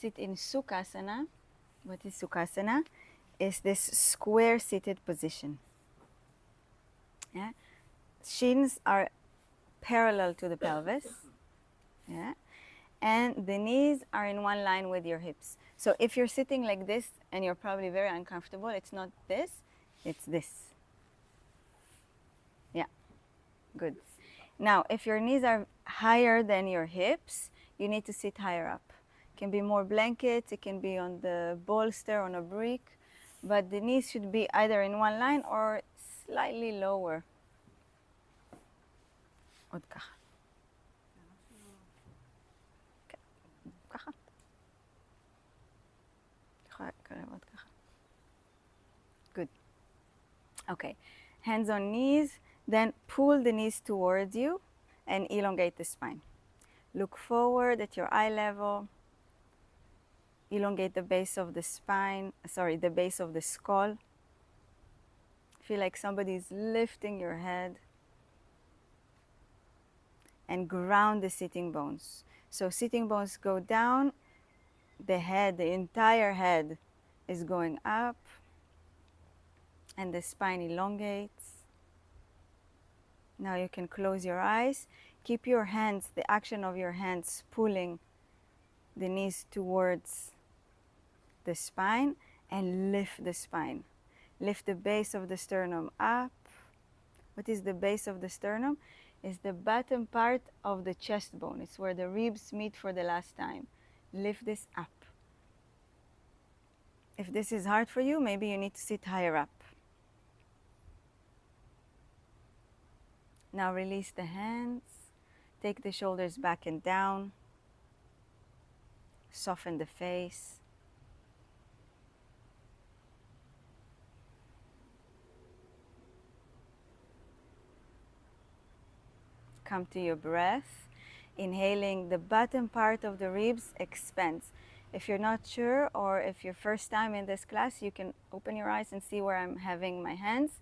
sit in Sukhasana. What is Sukhasana? Is this square seated position. Yeah? Shins are parallel to the pelvis. Yeah? And the knees are in one line with your hips. So if you're sitting like this and you're probably very uncomfortable, it's not this, it's this. Yeah, good. Now, if your knees are higher than your hips, you need to sit higher up. It can be more blankets, it can be on the bolster, on a brick, but the knees should be either in one line or slightly lower. עוד ככה. ככה. Good. Okay. Hands on knees, then pull the knees towards you and elongate the spine. Look forward at your eye level. Elongate the base of the spine, the base of the skull. Feel like somebody's lifting your head. And ground the sitting bones. So sitting bones go down, the head, the entire head is going up, and the spine elongates. Now you can close your eyes. Keep your hands, the action of your hands, pulling the knees towards the spine, and lift the spine. Lift the base of the sternum up. What is the base of the sternum? It's the bottom part of the chest bone. It's where the ribs meet for the last time. Lift this up. If this is hard for you, maybe you need to sit higher up. Now release the hands. Take the shoulders back and down. Soften the face. Come to your breath. Inhaling, the bottom part of the ribs expands. If you're not sure, or if you're first time in this class, you can open your eyes and see where I'm having my hands,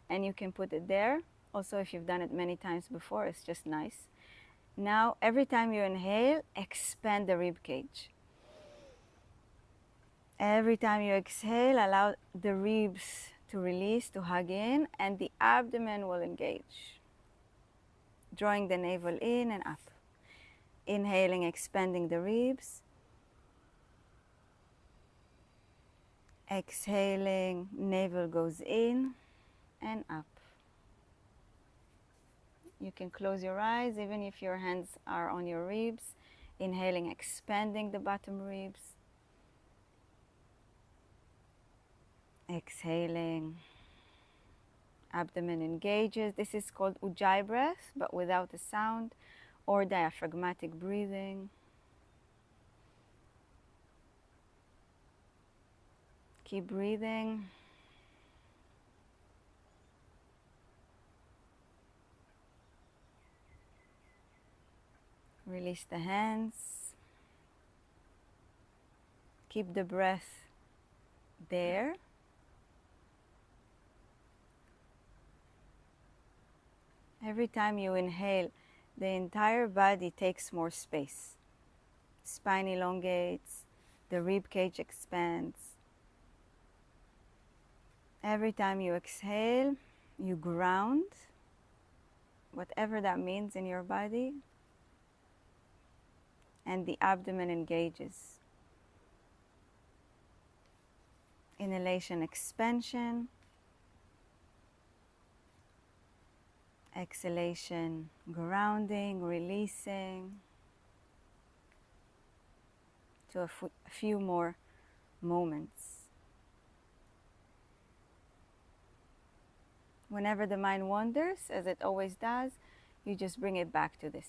and you can put it there. Also, if you've done it many times before, it's just nice. Now, every time you inhale, expand the rib cage. Every time you exhale, allow the ribs to release, to hug in, and the abdomen will engage. Drawing the navel in and up. Inhaling, expanding the ribs. Exhaling, navel goes in and up. You can close your eyes even if your hands are on your ribs. Inhaling, expanding the bottom ribs. Exhaling. Abdomen engages. This is called Ujjayi breath, but without a sound, or diaphragmatic breathing. Keep breathing. Release the hands. Keep the breath there. Every time you inhale, the entire body takes more space. Spine elongates, the rib cage expands. Every time you exhale, you ground, whatever that means in your body, and the abdomen engages. Inhalation, expansion. Exhalation, grounding, releasing. To a few more moments. Whenever the mind wanders, as it always does, you just bring it back to this.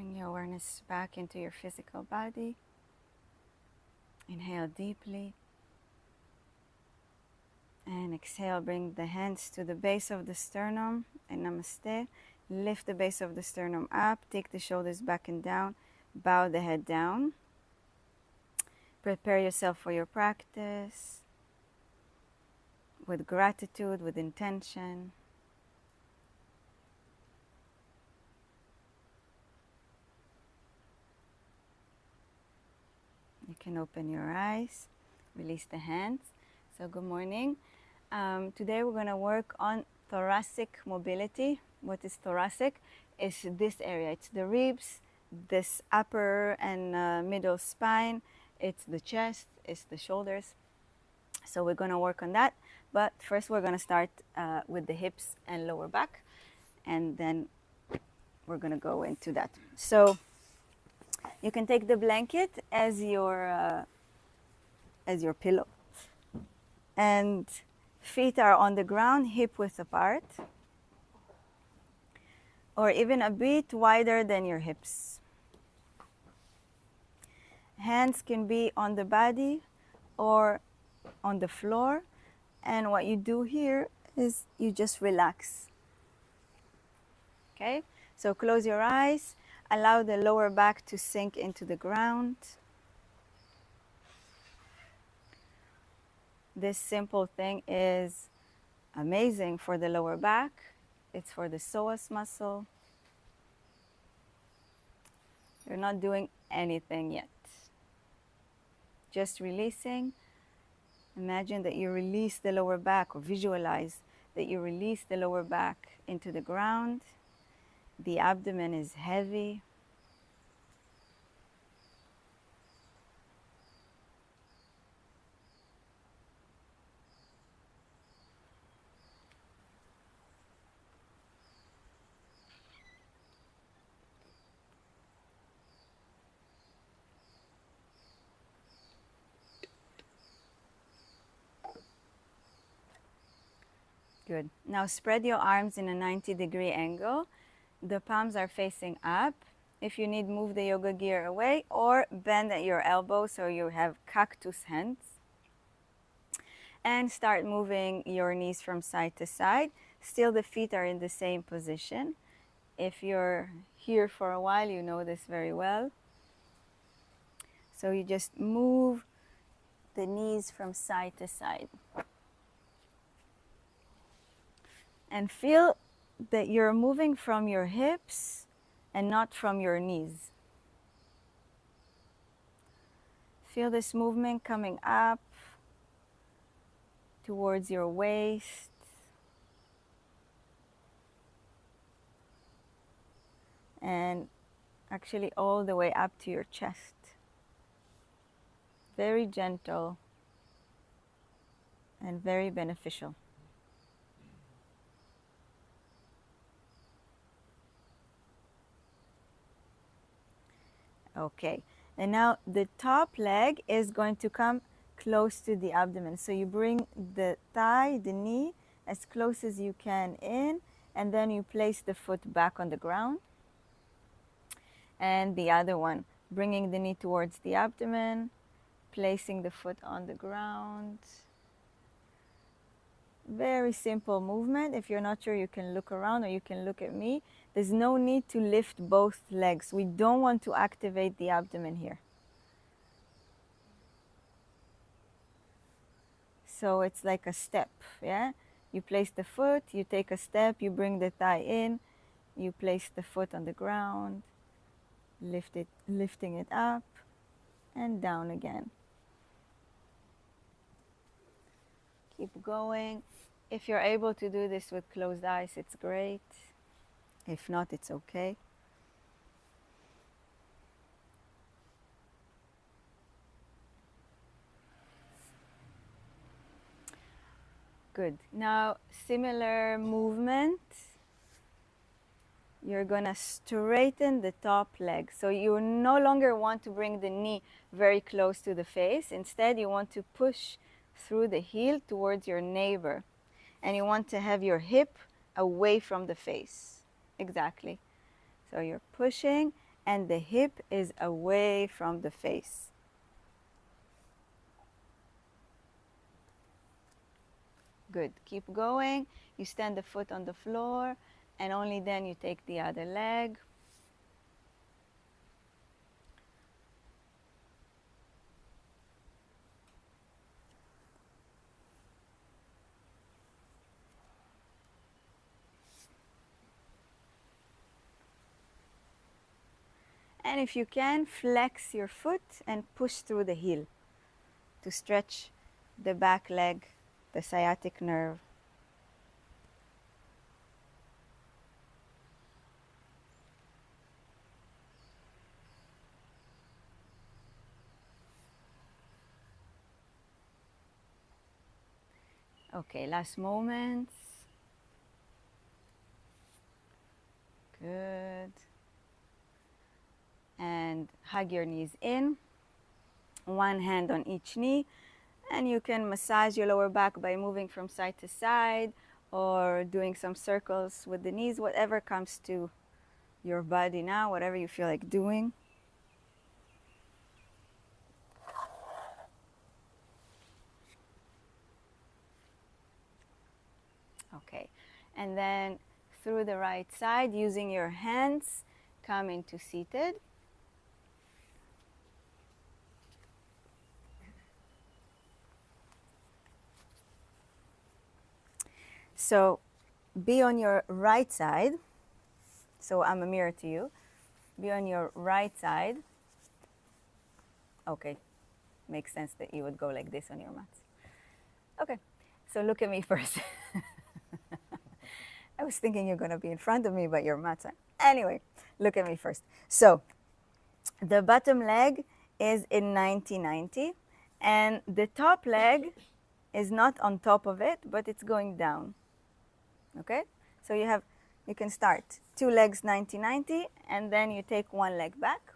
Bring your awareness back into your physical body. Inhale deeply. And exhale, bring the hands to the base of the sternum and namaste. Lift the base of the sternum up, take the shoulders back and down, bow the head down. Prepare yourself for your practice with gratitude, with intention. You can open your eyes, release the hands. So good morning. Today we're going to work on thoracic mobility. What is thoracic? It's this area. It's the ribs, this upper and middle spine. It's the chest, it's the shoulders. So we're going to work on that. But first we're going to start with the hips and lower back. And then we're going to go into that. So you can take the blanket as your pillow. And feet are on the ground, hip width apart. Or even a bit wider than your hips. Hands can be on the body or on the floor. And what you do here is you just relax. Okay? So close your eyes. Allow the lower back to sink into the ground. This simple thing is amazing for the lower back. It's for the psoas muscle. You're not doing anything yet. Just releasing. Imagine that you release the lower back, or visualize that you release the lower back into the ground. The abdomen is heavy. Good. Now spread your arms in a 90-degree angle. The palms are facing up. If you need, move the yoga gear away or bend at your elbow so you have cactus hands. And start moving your knees from side to side. Still the feet are in the same position. If you're here for a while, you know this very well. So you just move the knees from side to side. And feel that you're moving from your hips and not from your knees. Feel this movement coming up towards your waist. And actually all the way up to your chest. Very gentle and very beneficial. Okay, and now the top leg is going to come close to the abdomen. So you bring the thigh, the knee, as close as you can in, and then you place the foot back on the ground. And the other one, bringing the knee towards the abdomen, placing the foot on the ground. Very simple movement. If you're not sure, you can look around or you can look at me. There's no need to lift both legs. We don't want to activate the abdomen here. So it's like a step, yeah? You place the foot, you take a step, you bring the thigh in, you place the foot on the ground, lifting it up and down again. Keep going. If you're able to do this with closed eyes, it's great. If not, it's okay. Good. Now, similar movement. You're going to straighten the top leg. So you no longer want to bring the knee very close to the face. Instead, you want to push through the heel towards your neighbor. And you want to have your hip away from the face. Exactly. So you're pushing and the hip is away from the face. Good. Keep going. You stand the foot on the floor, and only then you take the other leg. And if you can, flex your foot and push through the heel to stretch the back leg, the sciatic nerve. Okay, last moments. Good. And hug your knees in, one hand on each knee, and you can massage your lower back by moving from side to side or doing some circles with the knees, whatever comes to your body now, whatever you feel like doing. Okay, and then through the right side, using your hands, come into seated. So be on your right side. So I'm a mirror to you. Be on your right side. Okay, makes sense that you would go like this on your mats. Okay, so look at me first. I was thinking you're going to be in front of me, but your mats are. Anyway, look at me first. So the bottom leg is in 90-90, and the top leg is not on top of it, but it's going down. Okay, so you can start 2 legs 90-90, and then you take 1 leg back.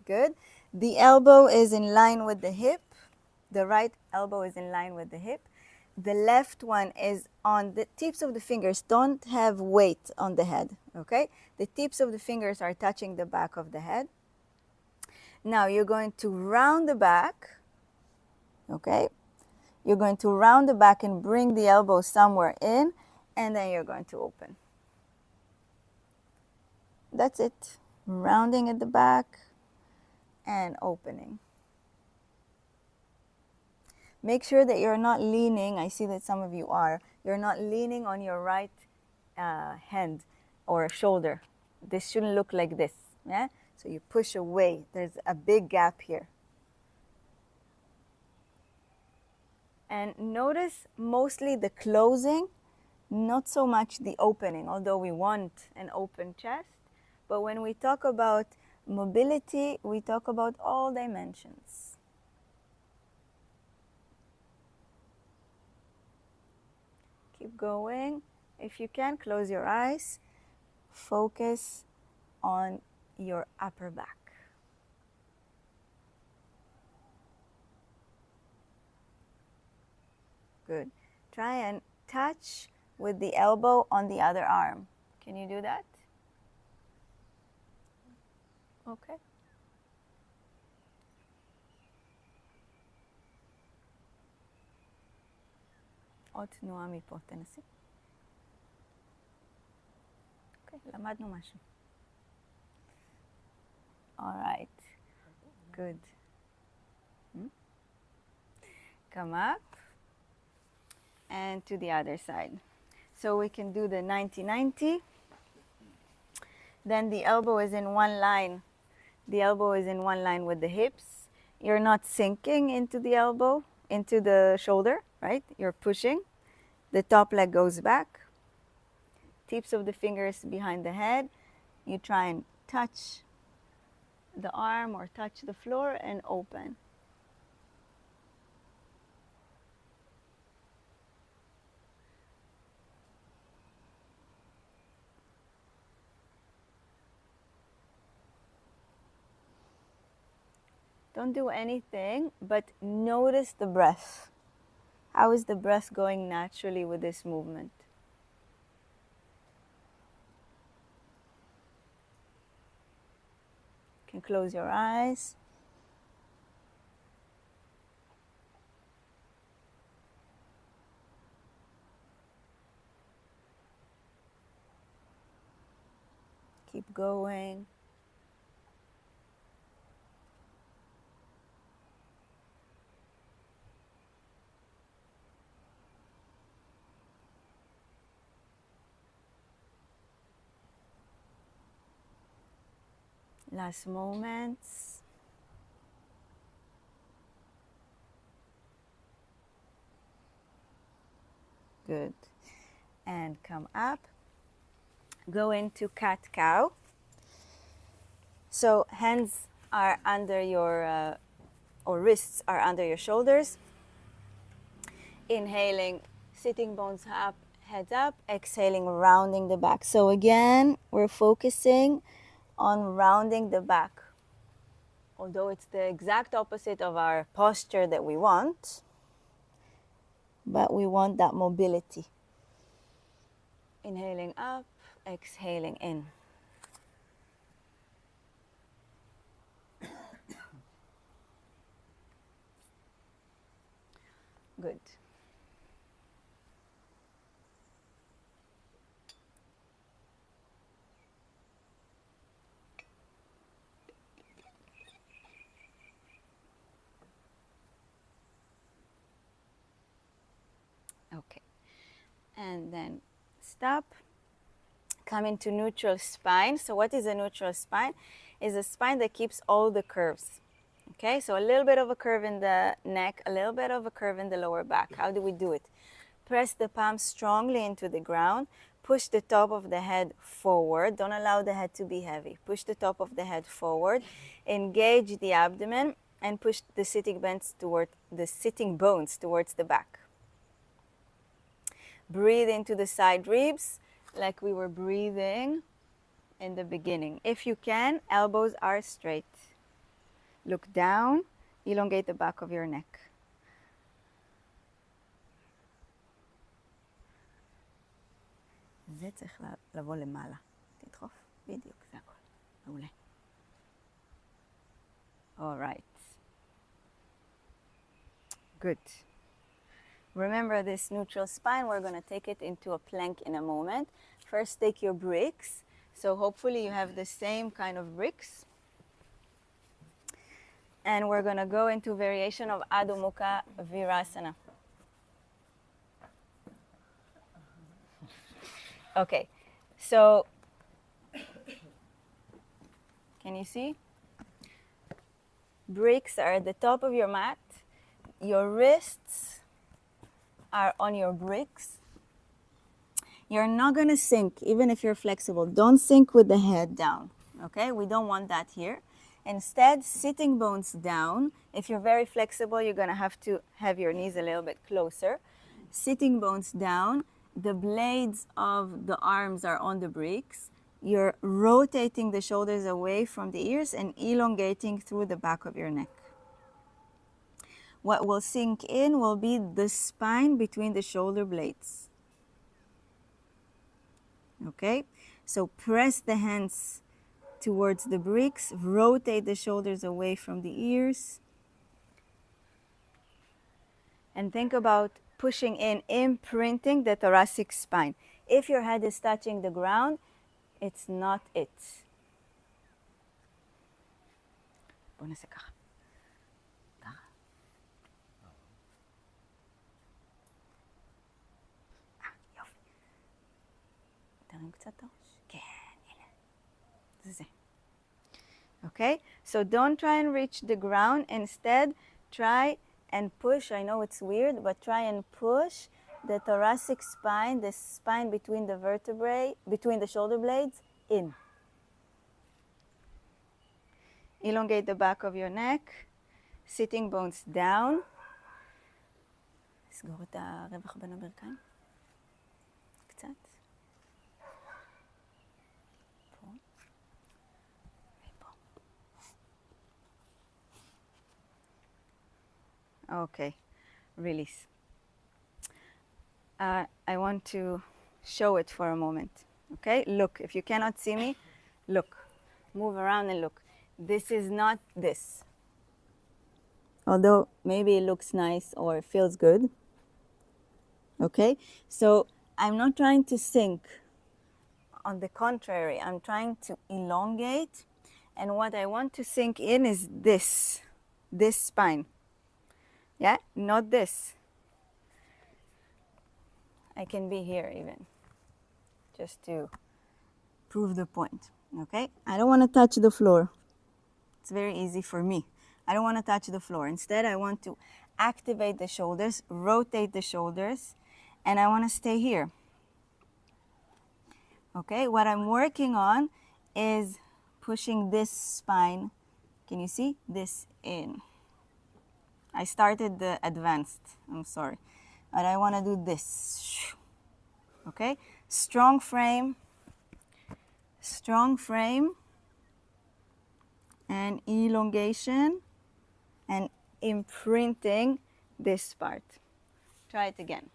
Good. The elbow is in line with the hip. The right elbow is in line with the hip. The left one is on the tips of the fingers. Don't have weight on the head, okay? The tips of the fingers are touching the back of the head. Now you're going to round the back, okay? You're going to round the back and bring the elbow somewhere in, and then you're going to open. That's it. Rounding at the back and opening. Make sure that you're not leaning. I see that some of you are. You're not leaning on your right hand or shoulder. This shouldn't look like this. Yeah? So you push away. There's a big gap here. And notice mostly the closing, not so much the opening, although we want an open chest. But when we talk about mobility, we talk about all dimensions. Keep going. If you can, close your eyes. Focus on your upper back. Good. Try and touch with the elbow on the other arm. Can you do that? Okay. עוד תנועה מפה, תנסי. אוקיי, למדנו משהו. All right. Good. Come up and to the other side. So we can do the 90-90. Then the elbow is in one line. The elbow is in one line with the hips. You're not sinking into the elbow, into the shoulder, right? You're pushing. The top leg goes back. Tips of the fingers behind the head. You try and touch the arm or touch the floor and open. Don't do anything, but notice the breath. How is the breath going naturally with this movement? can close your eyes. Keep going. Last moments. Good. And come up. Go into cat-cow. So hands are under your, or wrists are under your shoulders. Inhaling, sitting bones up, head up. Exhaling, rounding the back. So again, we're focusing on rounding the back. Although it's the exact opposite of our posture that we want, but we want that mobility. Inhaling up, exhaling in. Good. Okay. And then stop. Come into neutral spine. So what is a neutral spine? Is a spine that keeps all the curves. Okay, so a little bit of a curve in the neck, a little bit of a curve in the lower back. How do we do it? Press the palms strongly into the ground. Push the top of the head forward. Don't allow the head to be heavy. Push the top of the head forward. Engage the abdomen and push the sitting bones towards the back. Breathe into the side ribs like we were breathing in the beginning. If you can, elbows are straight. Look down, elongate the back of your neck. זה צריך לבוא למעלה. תדחוף, בדיוק, זה הכל. מעולה. All right. Good. Remember this neutral spine, we're going to take it into a plank in a moment. First, take your bricks. So hopefully you have the same kind of bricks. And we're going to go into variation of Adho Mukha Virasana. Okay, so can you see? Bricks are at the top of your mat. Your wrists are on your bricks. You're not going to sink, even if you're flexible. Don't sink with the head down, okay? We don't want that here. Instead, sitting bones down. If you're very flexible, you're going to have your knees a little bit closer. Sitting bones down. The blades of the arms are on the bricks. You're rotating the shoulders away from the ears and elongating through the back of your neck. What will sink in will be the spine between the shoulder blades. Okay? So press the hands towards the bricks, rotate the shoulders away from the ears, and think about pushing in, imprinting the thoracic spine. If your head is touching the ground, it's not it. בוא נעשה ככה. ככה. יופי. תרים קצת את הראש. כן, הנה. זה. Okay, so don't try and reach the ground. Instead, try and push. I know it's weird, but try and push the thoracic spine, the spine between the vertebrae, between the shoulder blades, in. Elongate the back of your neck, sitting bones down. סגור את הרווח בין הברכיים. קצת. Okay, release. I want to show it for a moment. Okay, look. If you cannot see me, look. Move around and look. This is not this. Although maybe it looks nice or feels good. Okay? So I'm not trying to sink. On the contrary, I'm trying to elongate. And what I want to sink in is this spine. Yeah? Not this. I can be here even, just to prove the point. Okay? I don't want to touch the floor. It's very easy for me. I don't want to touch the floor. Instead, I want to activate the shoulders, rotate the shoulders, and I want to stay here. Okay? What I'm working on is pushing this spine. Can you see? This in. I started the advanced. I'm sorry. But I want to do this. Okay? Strong frame, and elongation, and imprinting this part. Try it again.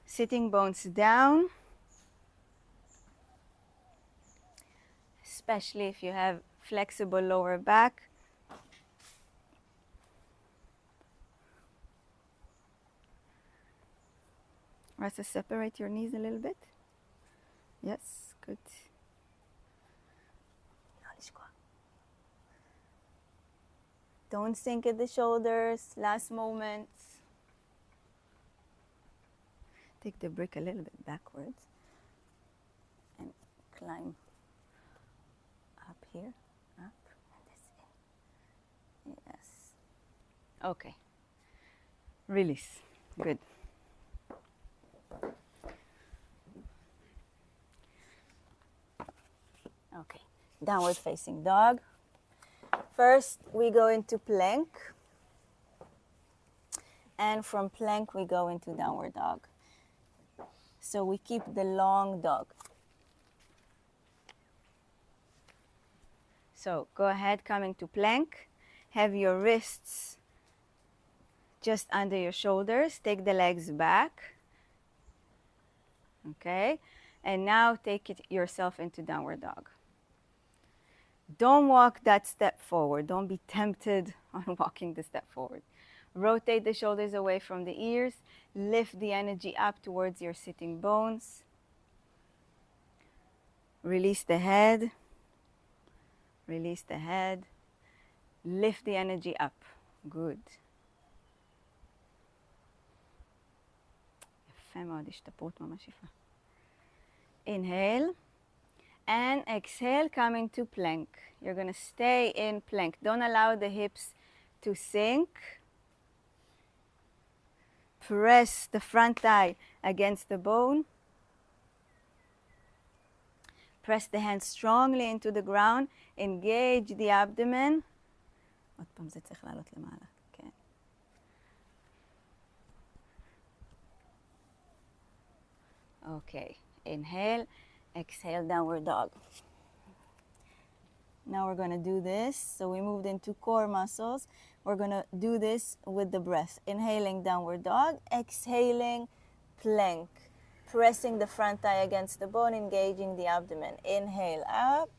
Sitting bones down, especially if you have flexible lower back. Rasa, separate your knees a little bit. Yes, good. Don't sink at the shoulders. Last moment. Take the brick a little bit backwards and climb up here, up, and this in. Yes. Okay. Release. Good. Okay. Downward facing dog. First, we go into plank. And from plank, we go into downward dog. So we keep the long dog. So go ahead, coming to plank. Have your wrists just under your shoulders. Take the legs back. Okay. And now take it yourself into downward dog. Don't walk that step forward. Don't be tempted on walking the step forward. Rotate the shoulders away from the ears. Lift the energy up towards your sitting bones. Release the head. Release the head. Lift the energy up. Good. Inhale. And exhale, coming to plank. You're going to stay in plank. Don't allow the hips to sink. Press the front thigh against the bone. Press the hands strongly into the ground. Engage the abdomen. Okay. Okay. Inhale. Exhale, downward dog. Now we're going to do this. So we moved into core muscles. We're going to do this with the breath. Inhaling, downward dog. Exhaling, plank. Pressing the front thigh against the bone, engaging the abdomen. Inhale, up.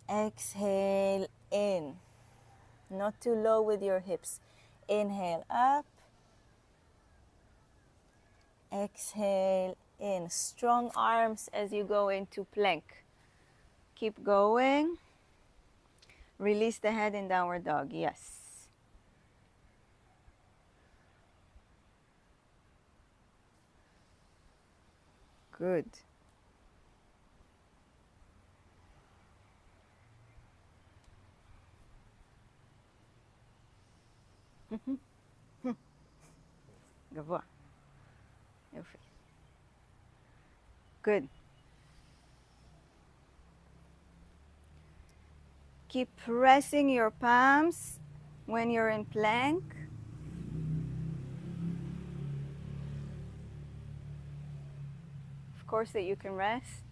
Exhale, in. Not too low with your hips. Inhale, up. Exhale, in. Strong arms as you go into plank. Keep going. Release the head in downward dog. Yes. Good. גבוה. יופי. Good. Keep pressing your palms when you're in plank. Of course that you can rest.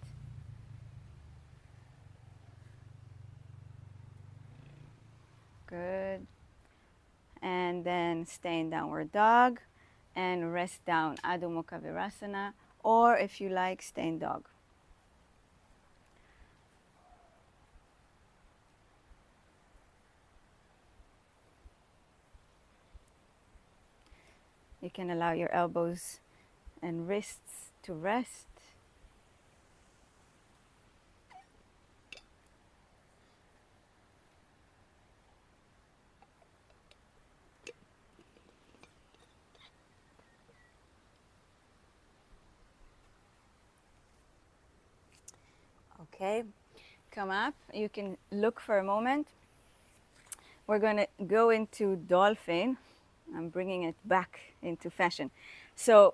Good. And then stay in downward dog and rest down, Adho Mukha Virasana, or if you like, stay in dog. You can allow your elbows and wrists to rest. Okay, come up. You can look for a moment. We're going to go into dolphin. I'm bringing it back into fashion. So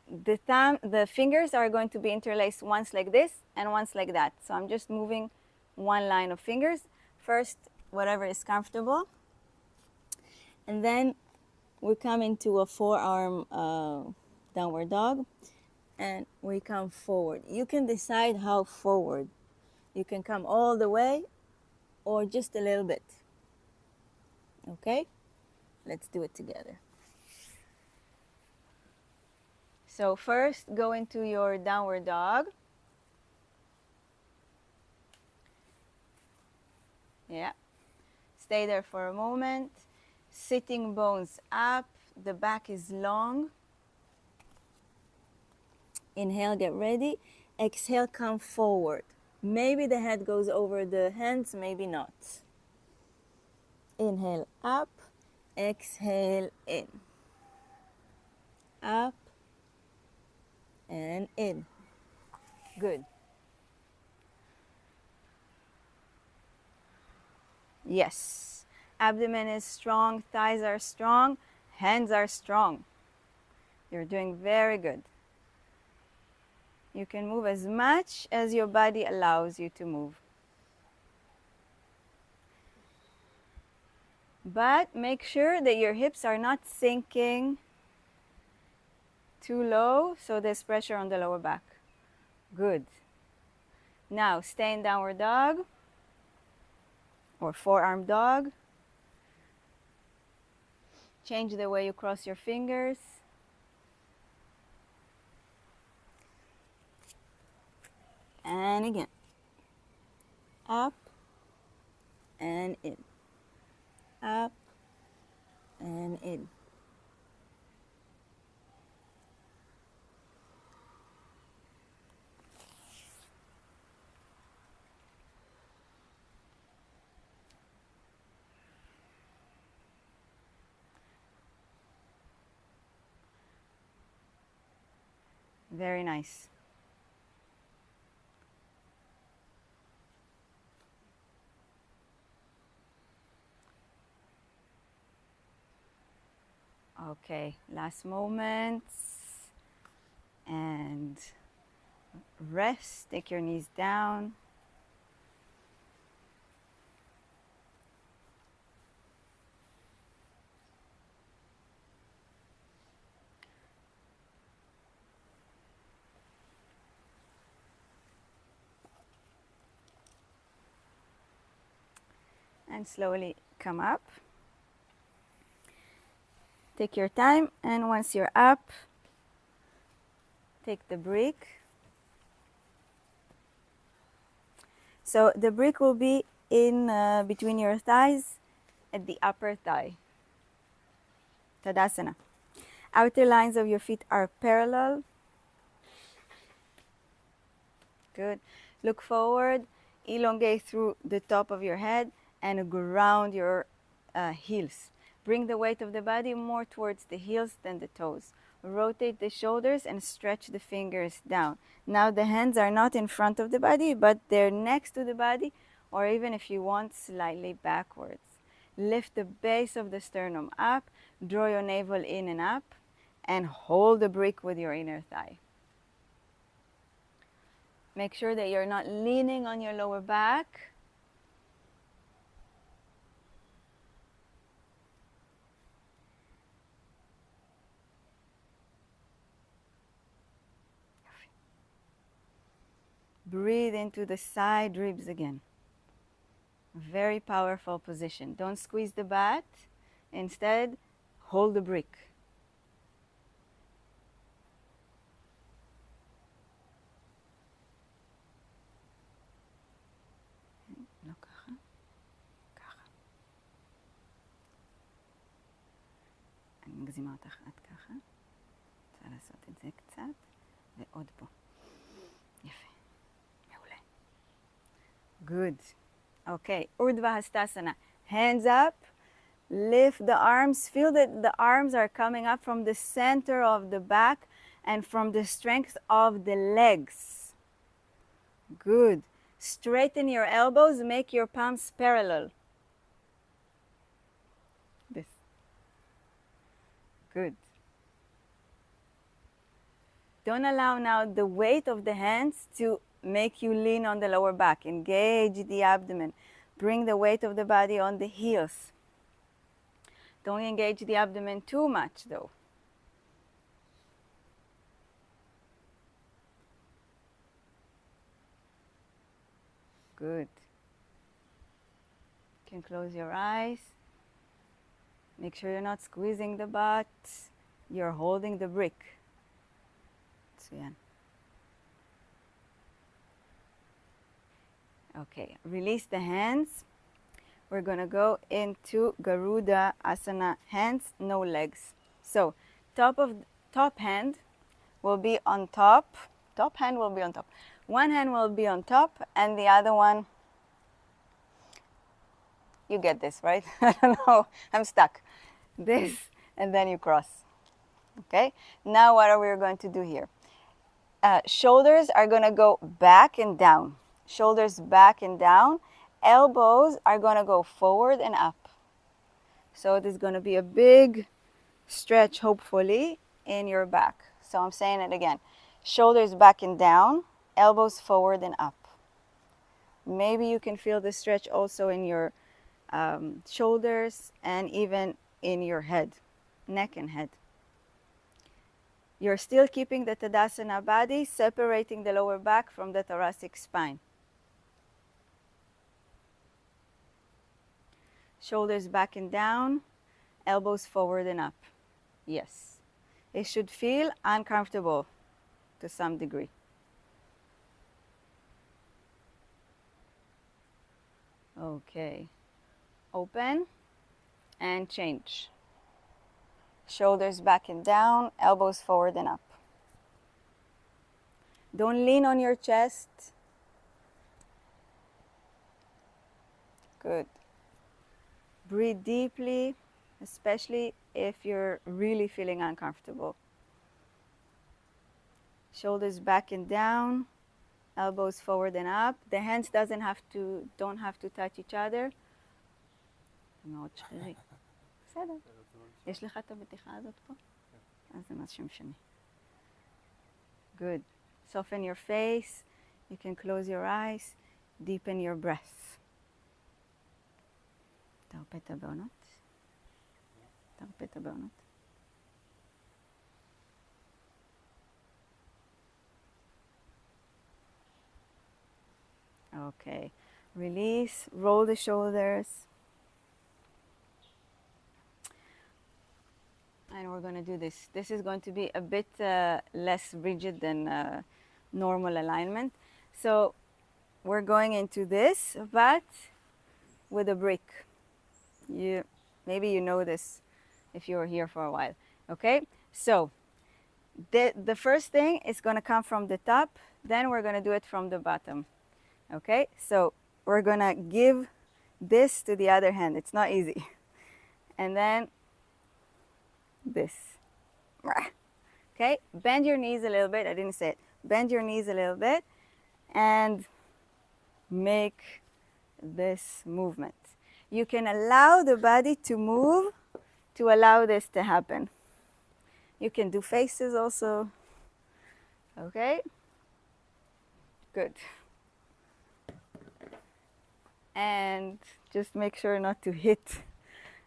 the fingers are going to be interlaced once like this and once like that. So I'm just moving one line of fingers. First, whatever is comfortable. And then we come into a forearm downward dog. And we come forward. You can decide how forward. You can come all the way or just a little bit. Okay? Let's do it together. So first, go into your downward dog. Yeah. Stay there for a moment. Sitting bones up. The back is long. Inhale, get ready. Exhale, come forward. Maybe the head goes over the hands, maybe not. Inhale, up. Exhale, in. Up and in. Good. Yes. Abdomen is strong, thighs are strong, hands are strong. You're doing very good. You can move as much as your body allows you to move. But make sure that your hips are not sinking too low, so there's pressure on the lower back. Good. Now stay in downward dog or forearm dog. Change the way you cross your fingers. And again. Up and in. Up and in. Very nice. Okay, last moments. And rest, take your knees down. And slowly come up. Take your time, and once you're up, take the brick. So the brick will be in between your thighs at the upper thigh. Tadasana. Outer lines of your feet are parallel. Good. Look forward, elongate through the top of your head and ground your heels. Bring the weight of the body more towards the heels than the toes. Rotate the shoulders and stretch the fingers down. Now the hands are not in front of the body, but they're next to the body, or even if you want, slightly backwards. Lift the base of the sternum up, draw your navel in and up, and hold the brick with your inner thigh. Make sure that you're not leaning on your lower back. Breathe into the side ribs again. Very powerful position. Don't squeeze the bat. Instead, hold the brick. מחזימה אותך עד ככה. רוצה לעשות את זה קצת, ועוד פה. יפה. מעולה. Good. Okay, Urdhva Hastasana. Hands up. Lift the arms. Feel that the arms are coming up from the center of the back and from the strength of the legs. Good. Straighten your elbows. Make your palms parallel. This. Good. Don't allow now the weight of the hands to make you lean on the lower back. Engage the abdomen. Bring the weight of the body on the heels. Don't engage the abdomen too much though. Good. You can close your eyes. Make sure you're not squeezing the butt. You're holding the brick. מצוין. Okay, release the hands. We're going to go into Garuda Asana, hands, no legs. So, top hand will be on top. Top hand will be on top. One hand will be on top, and the other one, you get this, right? I don't know, I'm stuck. This, and then you cross. Okay? Now what are we going to do here? Shoulders are going to go back and down. Shoulders back and down. Elbows are going to go forward and up. So there's going to be a big stretch, hopefully, in your back. So I'm saying it again. Shoulders back and down. Elbows forward and up. Maybe you can feel the stretch also in your shoulders and even in your head, neck and head. You're still keeping the Tadasana body, separating the lower back from the thoracic spine. Shoulders back and down, elbows forward and up. Yes. It should feel uncomfortable to some degree. Okay. Open and change. Shoulders back and down, elbows forward and up. Don't lean on your chest. Good. Breathe deeply, especially if you're really feeling uncomfortable. Shoulders back and down, elbows forward and up. The hands don't have to touch each other. מאוד שרירי. בסדר. יש לך את הבטיחה הזאת פה? אז זה מה שמשנה. Good. Soften your face. You can close your eyes. Deepen your breath. תרפה את הבעונות. תרפה את הבעונות. Okay. Release. Roll the shoulders. And we're going to do this. This is going to be a bit less rigid than normal alignment. So we're going into this, but with a brick. Maybe you know this if you were here for a while. Okay? So the first thing is going to come from the top. Then we're going to do it from the bottom. Okay? So we're going to give this to the other hand. It's not easy. And then this. Okay, bend your knees a little bit. I didn't say it. Bend your knees a little bit and make this movement. You can allow the body to move to allow this to happen. You can do faces also. Okay, good. And just make sure not to hit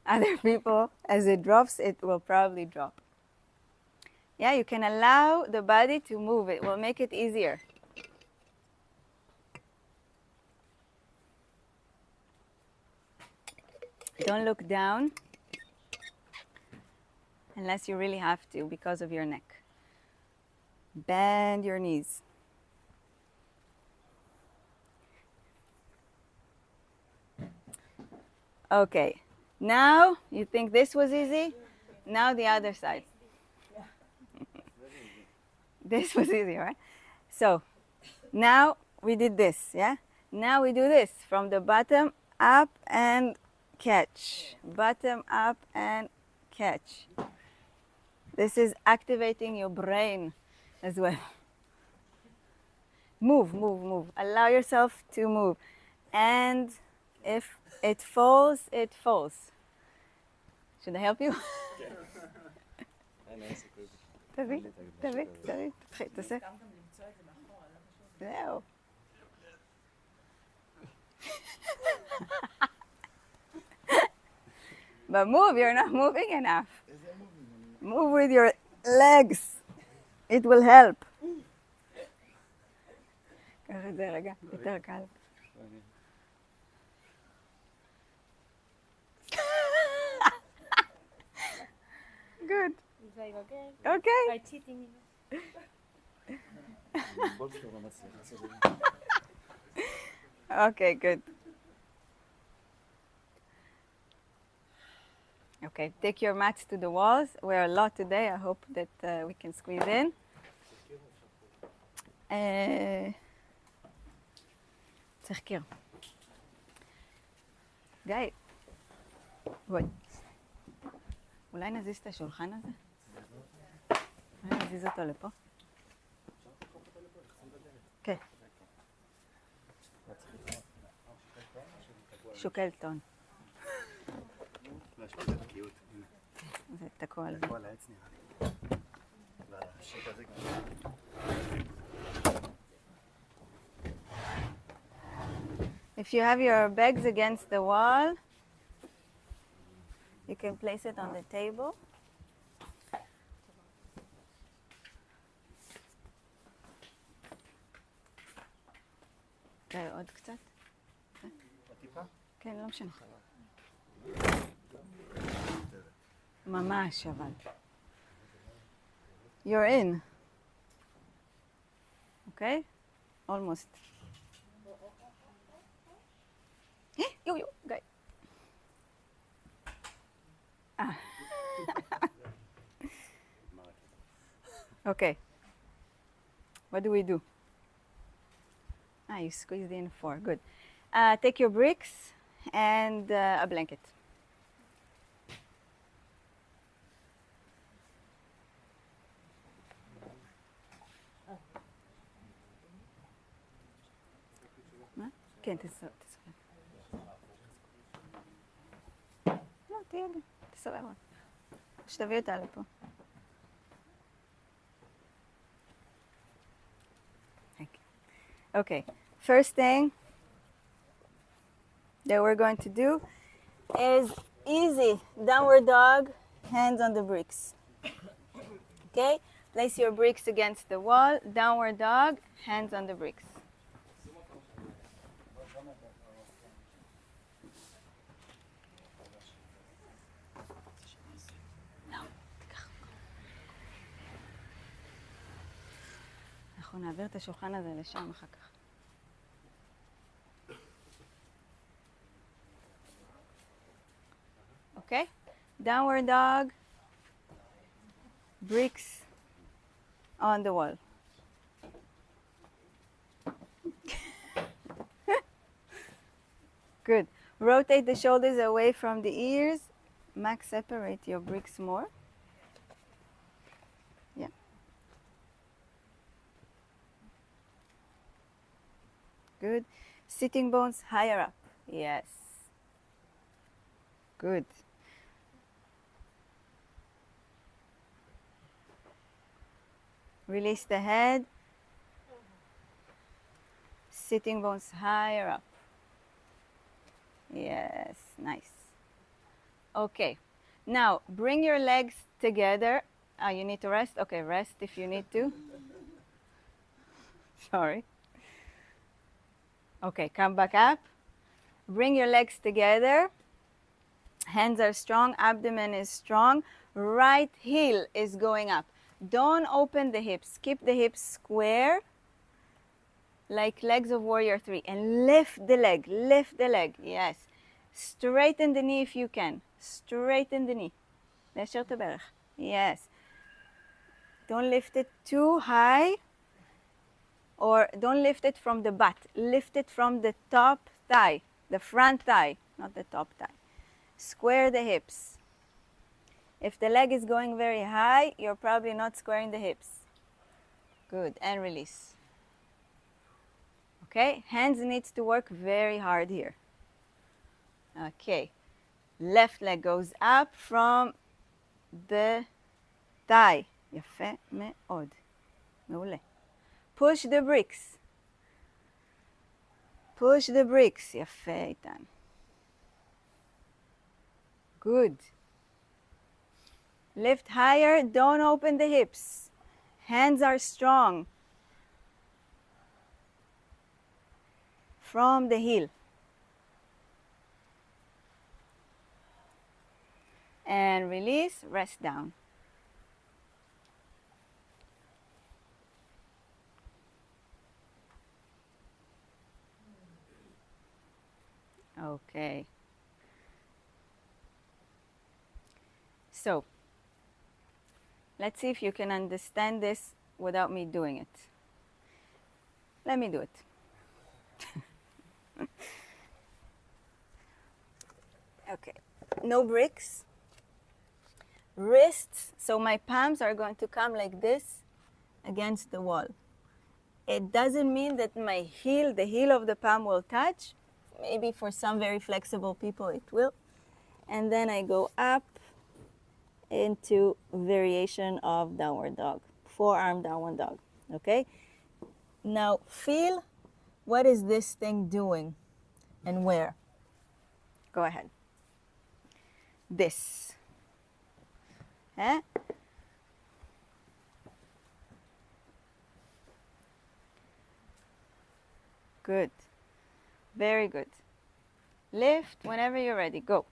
other people. As it drops, it will probably drop. Yeah, you can allow the body to move. It will make it easier. Don't look down unless you really have to because of your neck. Bend your knees. Okay. Now, you think this was easy? Now the other side. This was easy, right? So now we did this, yeah? Now we do this from the bottom up and catch. Bottom up and catch. This is activating your brain as well. Move, move, move. Allow yourself to move. And if it falls, it falls. Should I help you? תביא, תביא, תביא, תתחיל, תעשה. זהו. But move, you're not moving enough. Move with your legs. It will help. קח את זה רגע, יותר קל. Good. It's like, okay. Okay. By cheating. Okay, good. Okay, take your mats to the walls. We're a lot today. I hope that we can squeeze in. צריך קיר. גיא, בואי. אולי נזיז את השולחן הזה? אולי נזיז אותו לפה? כן. שוקל טון. זה תקוע על זה. תקוע על העץ נראה לי. והשוק הזה גם. If you have your bags against the wall, you can place it on the table. Okay, עוד קצת? טיפה? כן, לא משנה. ממש אבל. You're in. Okay? Almost. Yo, guy. Ah. Okay. What do we do? You squeezed in 4. Good. Take your bricks and a blanket. כן, תסובב. לא, תהיה לי. תסובב עוד. שתביא אותה לפה. Okay, first thing that we're going to do is easy downward dog, hands on the bricks. Okay, place your bricks against the wall, downward dog, hands on the bricks. אנחנו נעביר את השולחן הזה לשם אחר כך. Okay, downward dog, bricks on the wall. Good. Rotate the shoulders away from the ears. Max, separate your bricks more. Yeah. Good. Sitting bones higher up. Yes. Good. Release the head. Sitting bones higher up. Yes, nice. Okay. Now, bring your legs together. You need to rest? Okay, rest if you need to. Sorry. Okay, come back up. Bring your legs together. Hands are strong, abdomen is strong. Right heel is going up. Don't open the hips. Keep the hips square, like legs of warrior 3. And lift the leg, lift the leg. Yes. Straighten the knee if you can. Straighten the knee. להשאיר את הברך. Yes. Don't lift it too high, or don't lift it from the butt. Lift it from the top thigh, the front thigh, not the top thigh. Square the hips. If the leg is going very high, you're probably not squaring the hips. Good, and release. Okay, hands needs to work very hard here. Okay, left leg goes up from the thigh. יפה מאוד. מעולה. Push the bricks. Push the bricks. יפה, איתן. Good. Lift higher, don't open the hips. Hands are strong. From the heel. And release, rest down. Okay. So, let's see if you can understand this without me doing it. Let me do it. Okay, no bricks. Wrists, so my palms are going to come like this against the wall. It doesn't mean that my heel, the heel of the palm will touch. Maybe for some very flexible people it will. And then I go up into variation of downward dog, forearm downward dog, okay? Now feel what is this thing doing and where. Go ahead. This. Eh? Good. Very good. Lift whenever you're ready. Go.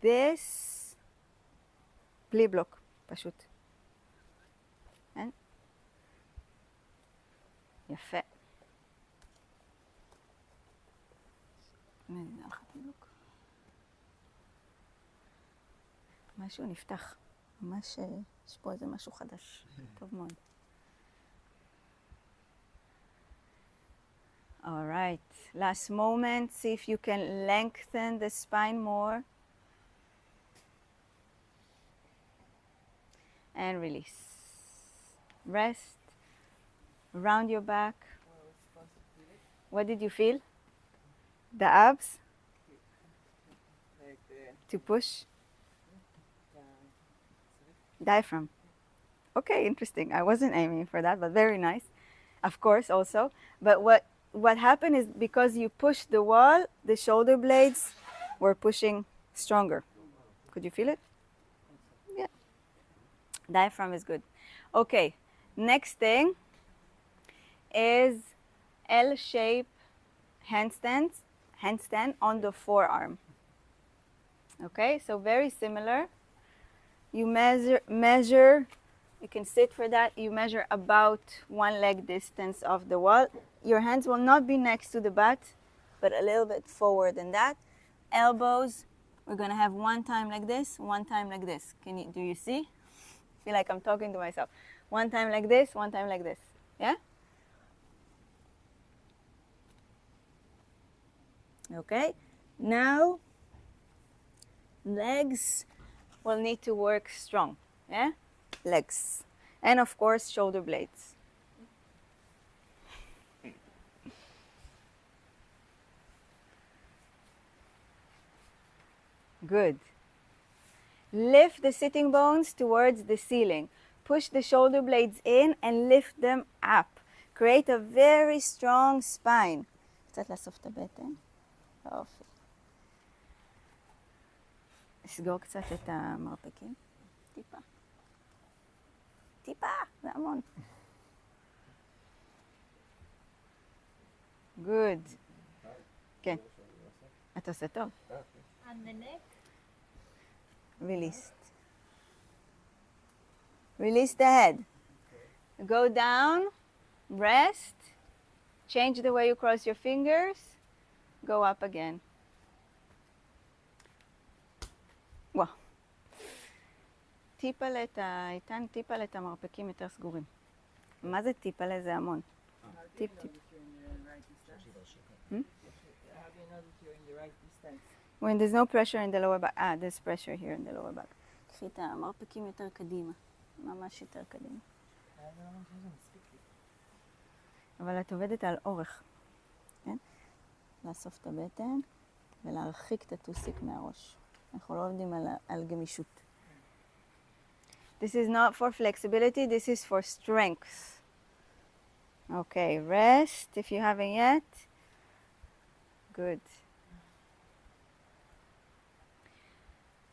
This. בלי בלוק, פשוט. כן? יפה. נראה לך את הבלוק. משהו נפתח. ממש יש פה איזה משהו חדש. טוב מאוד. All right. Last moment. See if you can lengthen the spine more. And release. Rest. Round your back. What did you feel? The abs? To push? Diaphragm. Okay, interesting. I wasn't aiming for that, but very nice. Of course, also. But what happened is because you pushed the wall, the shoulder blades were pushing stronger. Could you feel it? Yeah. Diaphragm is good. Okay, next thing is L-shape handstand on the forearm. Okay, so very similar. You measure, you can sit for that, you measure about 1 leg distance of the wall. Your hands will not be next to the butt, but a little bit forward than that. Elbows, we're gonna have 1 time like this, 1 time like this. Do you see? I feel like I'm talking to myself. 1 time like this, 1 time like this. Yeah? Okay, now legs will need to work strong. Yeah? Legs. And of course, shoulder blades. Good. Lift the sitting bones towards the ceiling. Push the shoulder blades in and lift them up. Create a very strong spine. קצת לאסוף את הבטן. יופי. לסגור קצת את המרפקים. טיפה. טיפה, זה המון. Good. כן. אתה עושה טוב. And the neck? Released. Release the head. Go down, rest. Change the way you cross your fingers. go up again. וואו. טיפל את המרפקים יותר סגורים. מה זה טיפל? זה המון. טיפ טיפ. When there's no pressure in the lower back. There's pressure here in the lower back. קחי את המרפקים יותר קדימה. ממש יותר קדימה. אבל את עובדת על אורך. כן? לאסוף את הבטן ולהרחיק את הטוסיק מהראש. אנחנו לא עובדים על גמישות. This is not for flexibility, this is for strength. Okay, rest if you haven't yet. Good.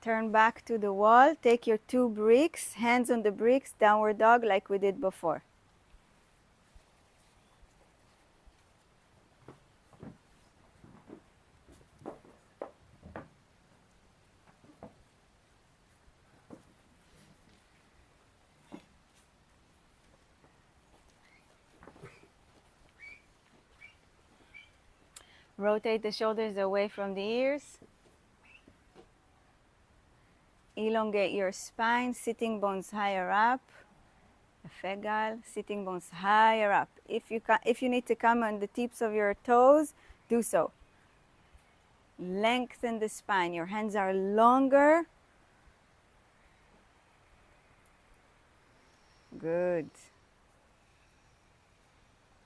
Turn back to the wall, take your 2 bricks, hands on the bricks, downward dog like we did before. Rotate the shoulders away from the ears. Elongate your spine, sitting bones higher up. Fegal, sitting bones higher up. If you need to come on the tips of your toes, do so. Lengthen the spine. Your hands are longer. Good.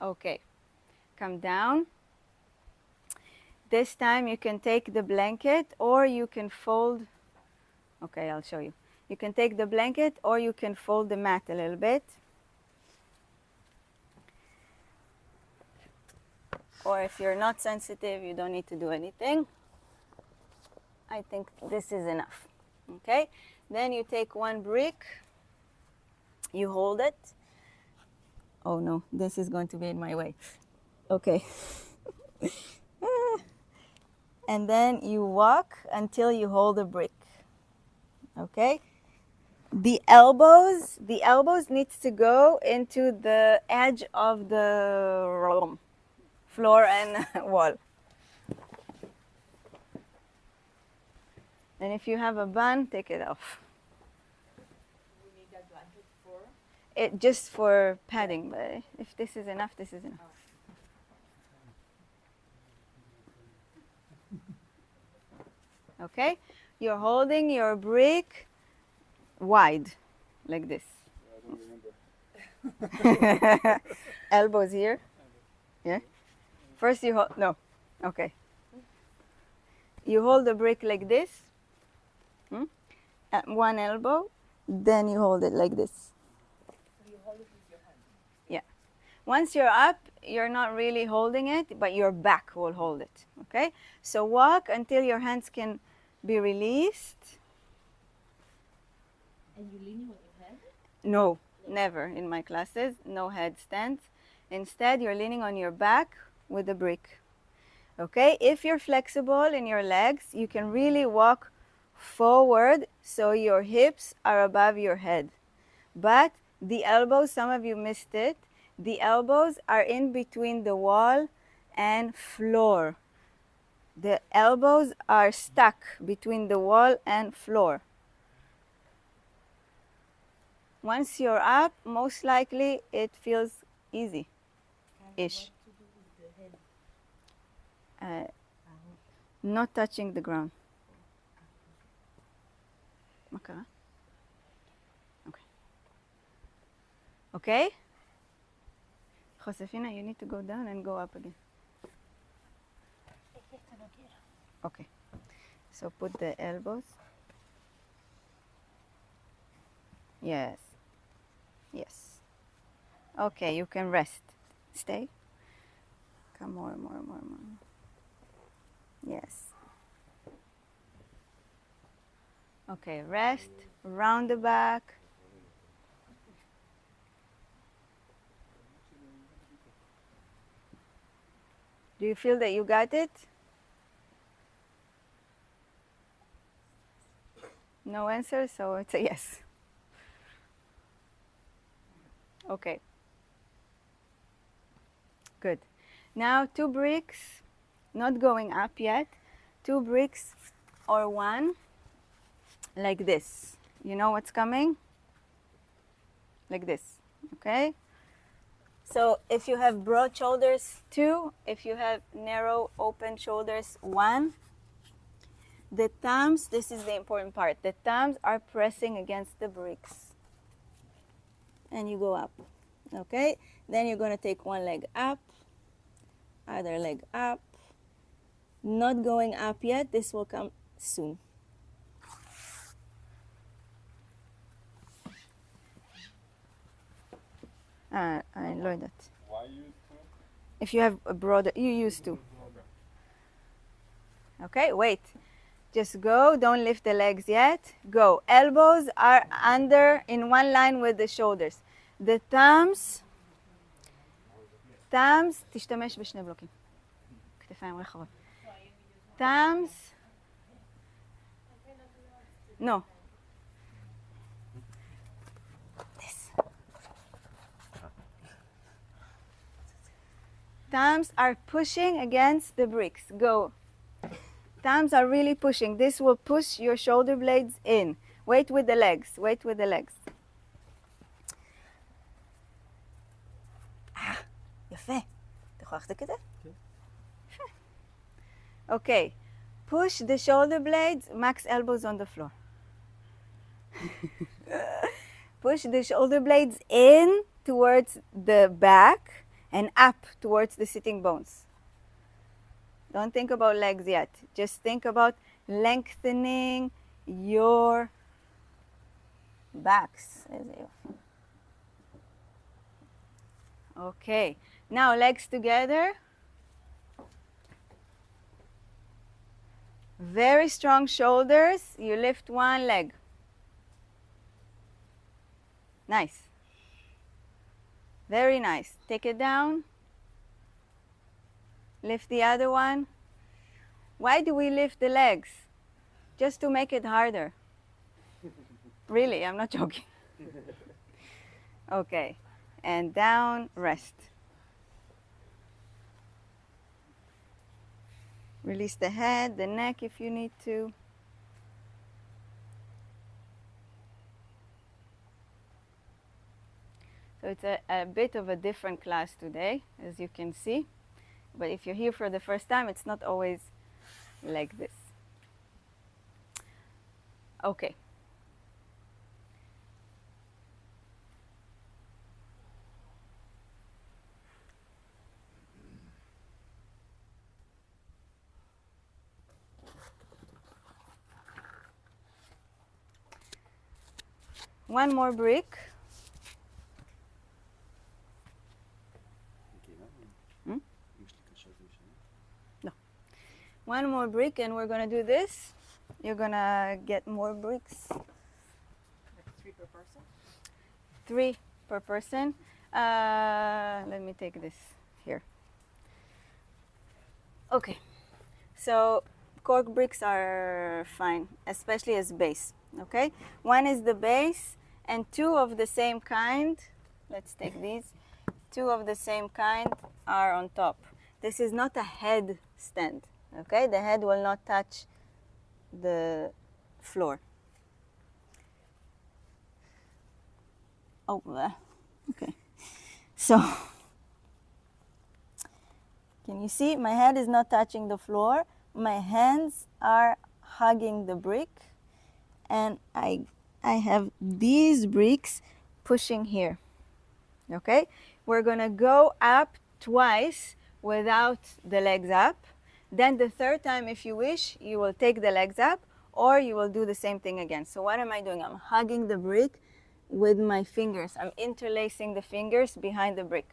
Okay. Come down. This time you can take the blanket or you can fold. Okay, I'll show you. You can take the blanket or you can fold the mat a little bit. Or if you're not sensitive, you don't need to do anything. I think this is enough. Okay? Then you take 1 brick, you hold it. Oh no, this is going to be in my way. Okay. And then you walk until you hold a brick. Okay? The elbows needs to go into the edge of the floor and wall. And if you have a bun, take it off. We need that blanket for? Just for padding, but if this is enough, this is enough. Okay? You're holding your brick wide, like this. I don't remember. Elbows here. Yeah? First you hold, no. Okay. You hold the brick like this. At 1 elbow, then you hold it like this. You hold it with your hand. Yeah. Once you're up, you're not really holding it, but your back will hold it. Okay? So walk until your hands can be released. And you leaning on your head? No, never in my classes. No headstands. Instead, you're leaning on your back with the brick. Okay? If you're flexible in your legs, you can really walk forward so your hips are above your head. But the elbows, some of you missed it, the elbows are in between the wall and floor. The elbows are stuck between the wall and floor. Once you're up, most likely it feels easy-ish. What to do with the head? Not touching the ground. מה קרה? Okay. Okay? Josefina, you need to go down and go up again. Okay. So put the elbows. Yes. Yes. Okay, you can rest. Stay. Come more. Yes. Okay, rest, round the back. Do you feel that you got it? No answer, so it's a yes. Okay. Good. Now 2 bricks not going up yet. 2 bricks or 1, like this. You know what's coming? Like this, okay? So if you have broad shoulders, 2. If you have narrow, open shoulders, 1. The thumbs, this is the important part. The thumbs are pressing against the bricks. And you go up, okay? Then you're going to take one leg up, other leg up. Not going up yet. This will come soon. I learned that. Why use two? If you have a broader, you use to. Okay, wait. Just go. Don't lift the legs yet. Go. Elbows are under in one line with the shoulders. The thumbs, תשתמש בשני בלוקים. כתפיים רחבות. Thumbs, no. This. Thumbs are pushing against the bricks. Go. Thumbs are really pushing. This will push your shoulder blades in. Wait with the legs. Wait with the legs. יפה. אתה יכול להחזיק את זה? יפה. Okay. Push the shoulder blades. Max elbows on the floor. Push the shoulder blades in towards the back and up towards the sitting bones. Don't think about legs yet. Just think about lengthening your backs. Okay. Now legs together. Very strong shoulders. You lift one leg. Nice. Very nice. Take it down. Lift the other one. Why do we lift the legs? Just to make it harder. Really, I'm not joking. Okay. And down, rest. Release the head, the neck if you need to. So it's a bit of a different class today, as you can see. But if you're here for the first time, it's not always like this. Okay. One more brick. No. One more brick and we're going to do this. You're going to get more bricks. Like 3 per person? 3 per person. Let me take this here. Okay. So cork bricks are fine, especially as base. Okay? One is the base and 2 of the same kind. Let's take these. 2 of the same kind are on top. This is not a head stand. Okay? The head will not touch the floor. Oh, okay. So, can you see? My head is not touching the floor. My hands are hugging the brick. And I have these bricks pushing here. Okay? We're going to go up twice without the legs up. Then the third time, if you wish, you will take the legs up or you will do the same thing again. So what am I doing? I'm hugging the brick with my fingers. I'm interlacing the fingers behind the brick.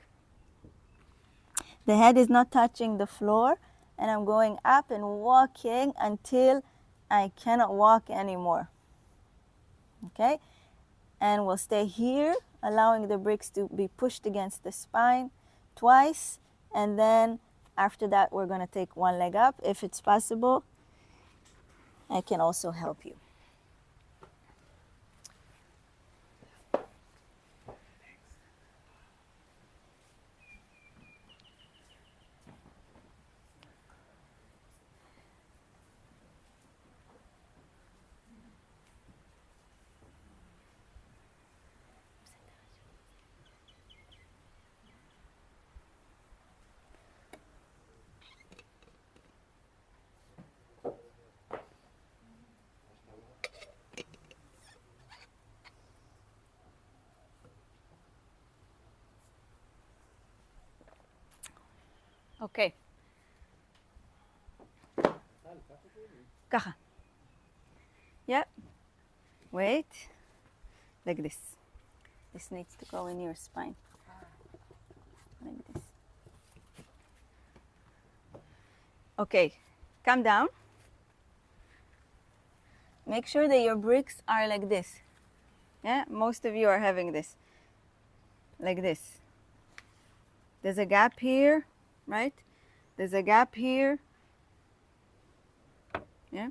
The head is not touching the floor and I'm going up and walking until I cannot walk anymore. Okay? And we'll stay here, allowing the bricks to be pushed against the spine twice. And then after that, we're going to take one leg up. If it's possible, I can also help you. אוקיי. ככה. Yep. Wait. Like this. This needs to go in your spine. Like this. Okay. Come down. Make sure that your bricks are like this. Yeah, most of you are having this. Like this. There's a gap here, right? There's a gap here. Yeah.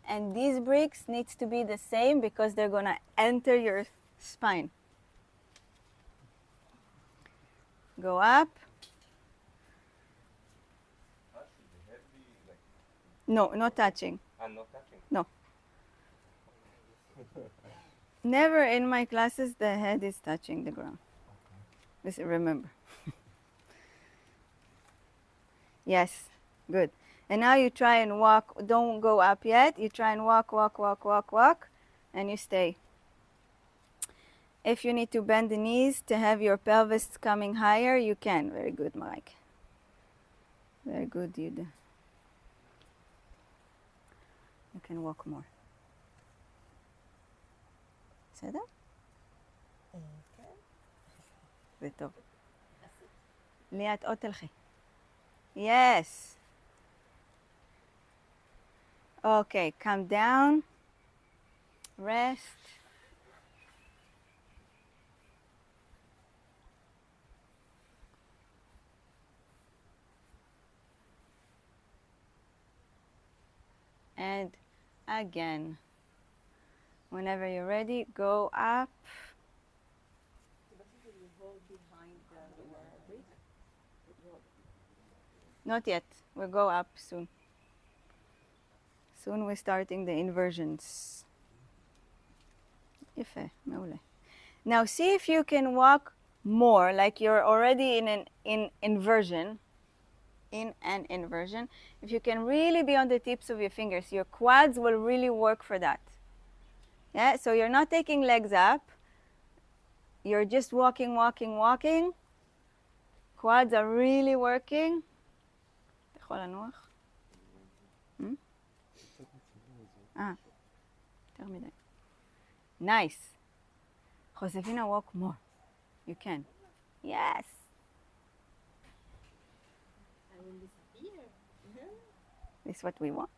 And these bricks needs to be the same because they're gonna enter your spine. Go up. No, not touching. Not touching. No. Never in my classes the head is touching the ground. Listen, remember. Yes, good. And now you try and walk. Don't go up yet. You try and walk, walk, walk, walk, walk, and you stay. If you need to bend the knees to have your pelvis coming higher, you can. Very good, Mike. Very good, Yuda. You can walk more. בסדר? זה טוב. ליאת, עוד תלכי. Yes. Okay, come down. Rest. And again. Whenever you're ready, go up. Not yet. We'll go up soon. Soon we're starting the inversions. יפה, מעולה. Now see if you can walk more, like you're already in an inversion. In an inversion. If you can really be on the tips of your fingers, your quads will really work for that. Yeah, so you're not taking legs up. You're just walking, walking, walking. Quads are really working. אתה יכול לנוח? יותר מדי. Nice. Josefina, walk more. You can. Yes. I will disappear. This is what we want.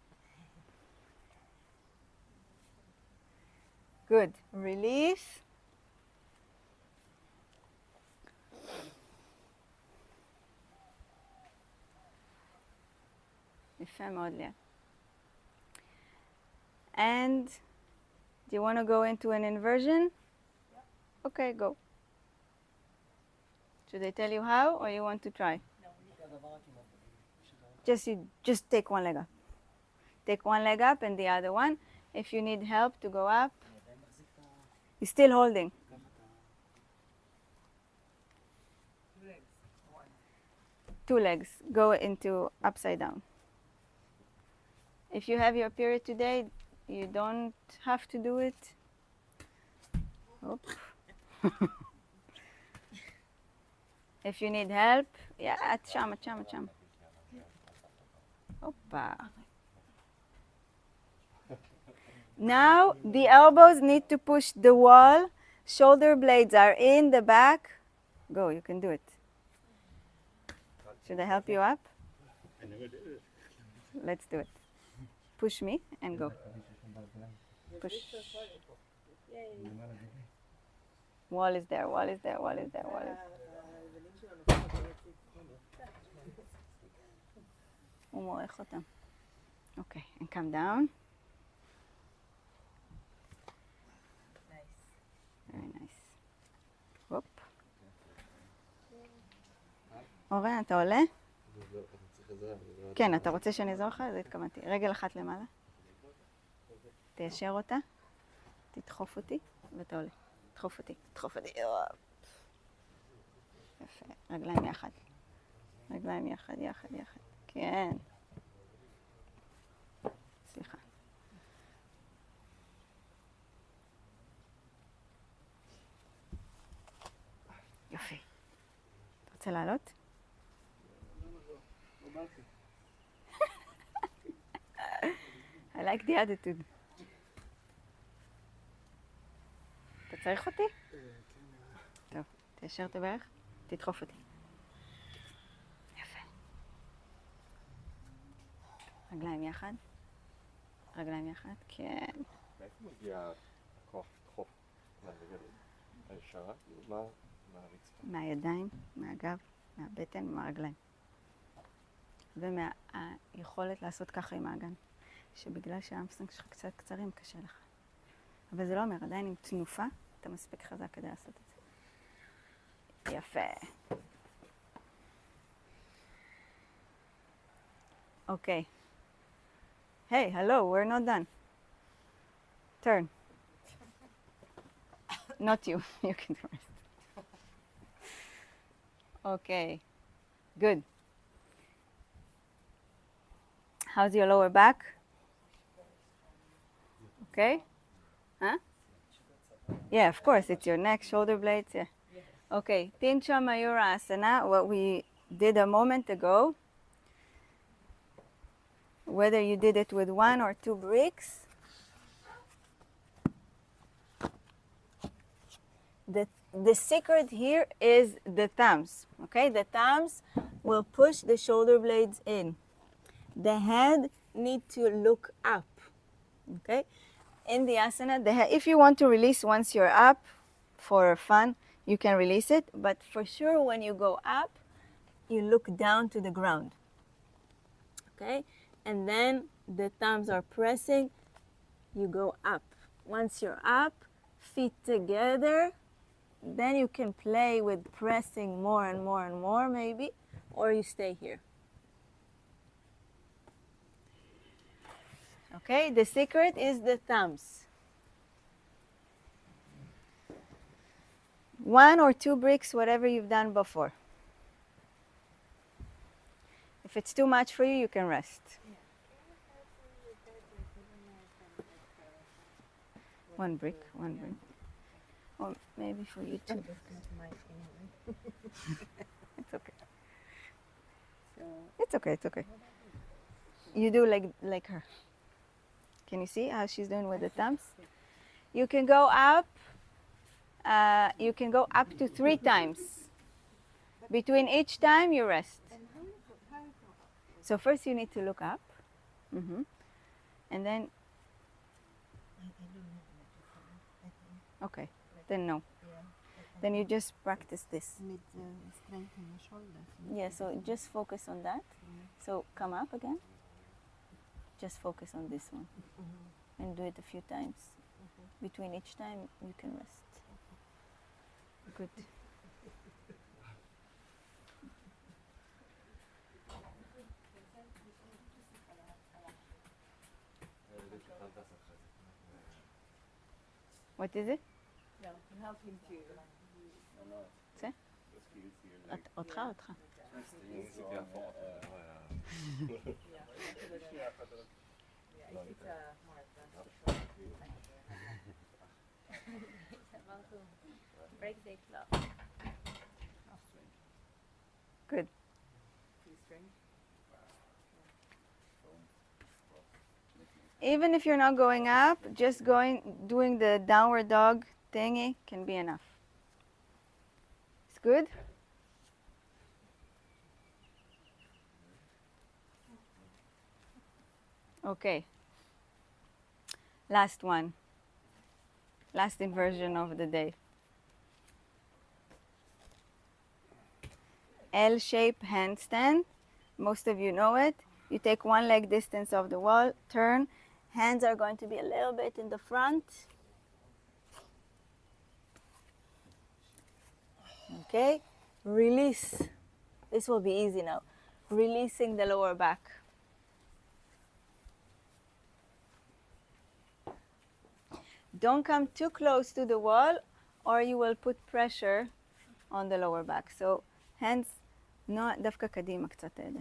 Good. Release. יפה מאוד, ליאת. And do you want to go into an inversion? Yep. Okay, go. Should I tell you how, or you want to try? Just take one leg up. Take one leg up and the other one. If you need help to go up, you're still holding. 2 legs. 1. 2 legs. Go into upside down. If you have your period today, you don't have to do it. Oop. If you need help, yeah, את שם, את שם, את שם. Hoppa. Now the elbows need to push the wall. Shoulder blades are in the back. Go, you can do it. Should I help you up? I never did it. Let's do it. Push me and go. Push. Wall is there, wall is there, wall is there, wall is there. הוא מורך אותם. Okay, and come down. Nice. Very nice. הופ. אורן, אתה עולה? כן, אתה רוצה שאני אעזור לך? זה התכוונתי. רגל אחת למעלה. תיישר אותה. תדחוף אותי, ואתה עולה. תדחוף אותי, תדחוף אותי. יפה. רגליים יחד. רגליים יחד, יחד, יחד. כן. סליחה. יופי. אתה רוצה לעלות? I like the attitude. אתה צריך אותי? טוב, תיישר את הברך, תדחוף אותי. יפה. רגליים יחד. רגליים יחד, כן. מאיפה מגיע הכוח לדחוף? מהרגל הישרה? מהרצפה? מהידיים, מהגב, מהבטן, מהרגליים. ומהיכולת לעשות ככה עם האגן. שבגלל שהאמסטרינג שלך קצת קצרים, קשה לך. אבל זה לא אומר, עדיין עם תנופה, אתה מספיק חזק כדי לעשות את זה. יפה. אוקיי. Hey, hello, we're not done. Turn. Not you, you can rest. Okay, good. How's your lower back? Okay? Huh? Yeah, of course, it's your neck, shoulder blades, yeah. Okay, Pincha Mayura Asana, what we did a moment ago, whether you did it with 1 or 2 bricks, the secret here is the thumbs, okay? The thumbs will push the shoulder blades in. The head needs to look up, okay? In the asana, the head, if you want to release once you're up for fun, you can release it, but for sure when you go up, you look down to the ground, okay? And then the thumbs are pressing, you go up. Once you're up, feet together, then you can play with pressing more and more and more maybe, or you stay here. Okay, the secret is the thumbs. 1 or 2 bricks, whatever you've done before. If it's too much for you, you can rest. One brick. Or maybe for you too. It's okay. It's okay. You do like her. Can you see how she's doing with the thumbs? You can go up. You can go up to 3 times. Between each time, you rest. So first you need to look up. And then... Okay, then no. Then you just practice this. Strengthen the shoulders. Yeah, so just focus on that. So come up again. Just focus on this one. And do it a few times. Between each time, you can rest. Good. What is it? No, to help him to. זה? אותך? Break the clock. Good. Even if you're not going up, just doing the downward dog thingy can be enough. It's good? Okay. Last one. Last inversion of the day. L-shape handstand. Most of you know it. You take 1 leg distance off the wall, turn. Hands are going to be a little bit in the front. Okay, release. This will be easy now. Releasing the lower back. Don't come too close to the wall or you will put pressure on the lower back. So hands, דווקא קדימה קצת אלה.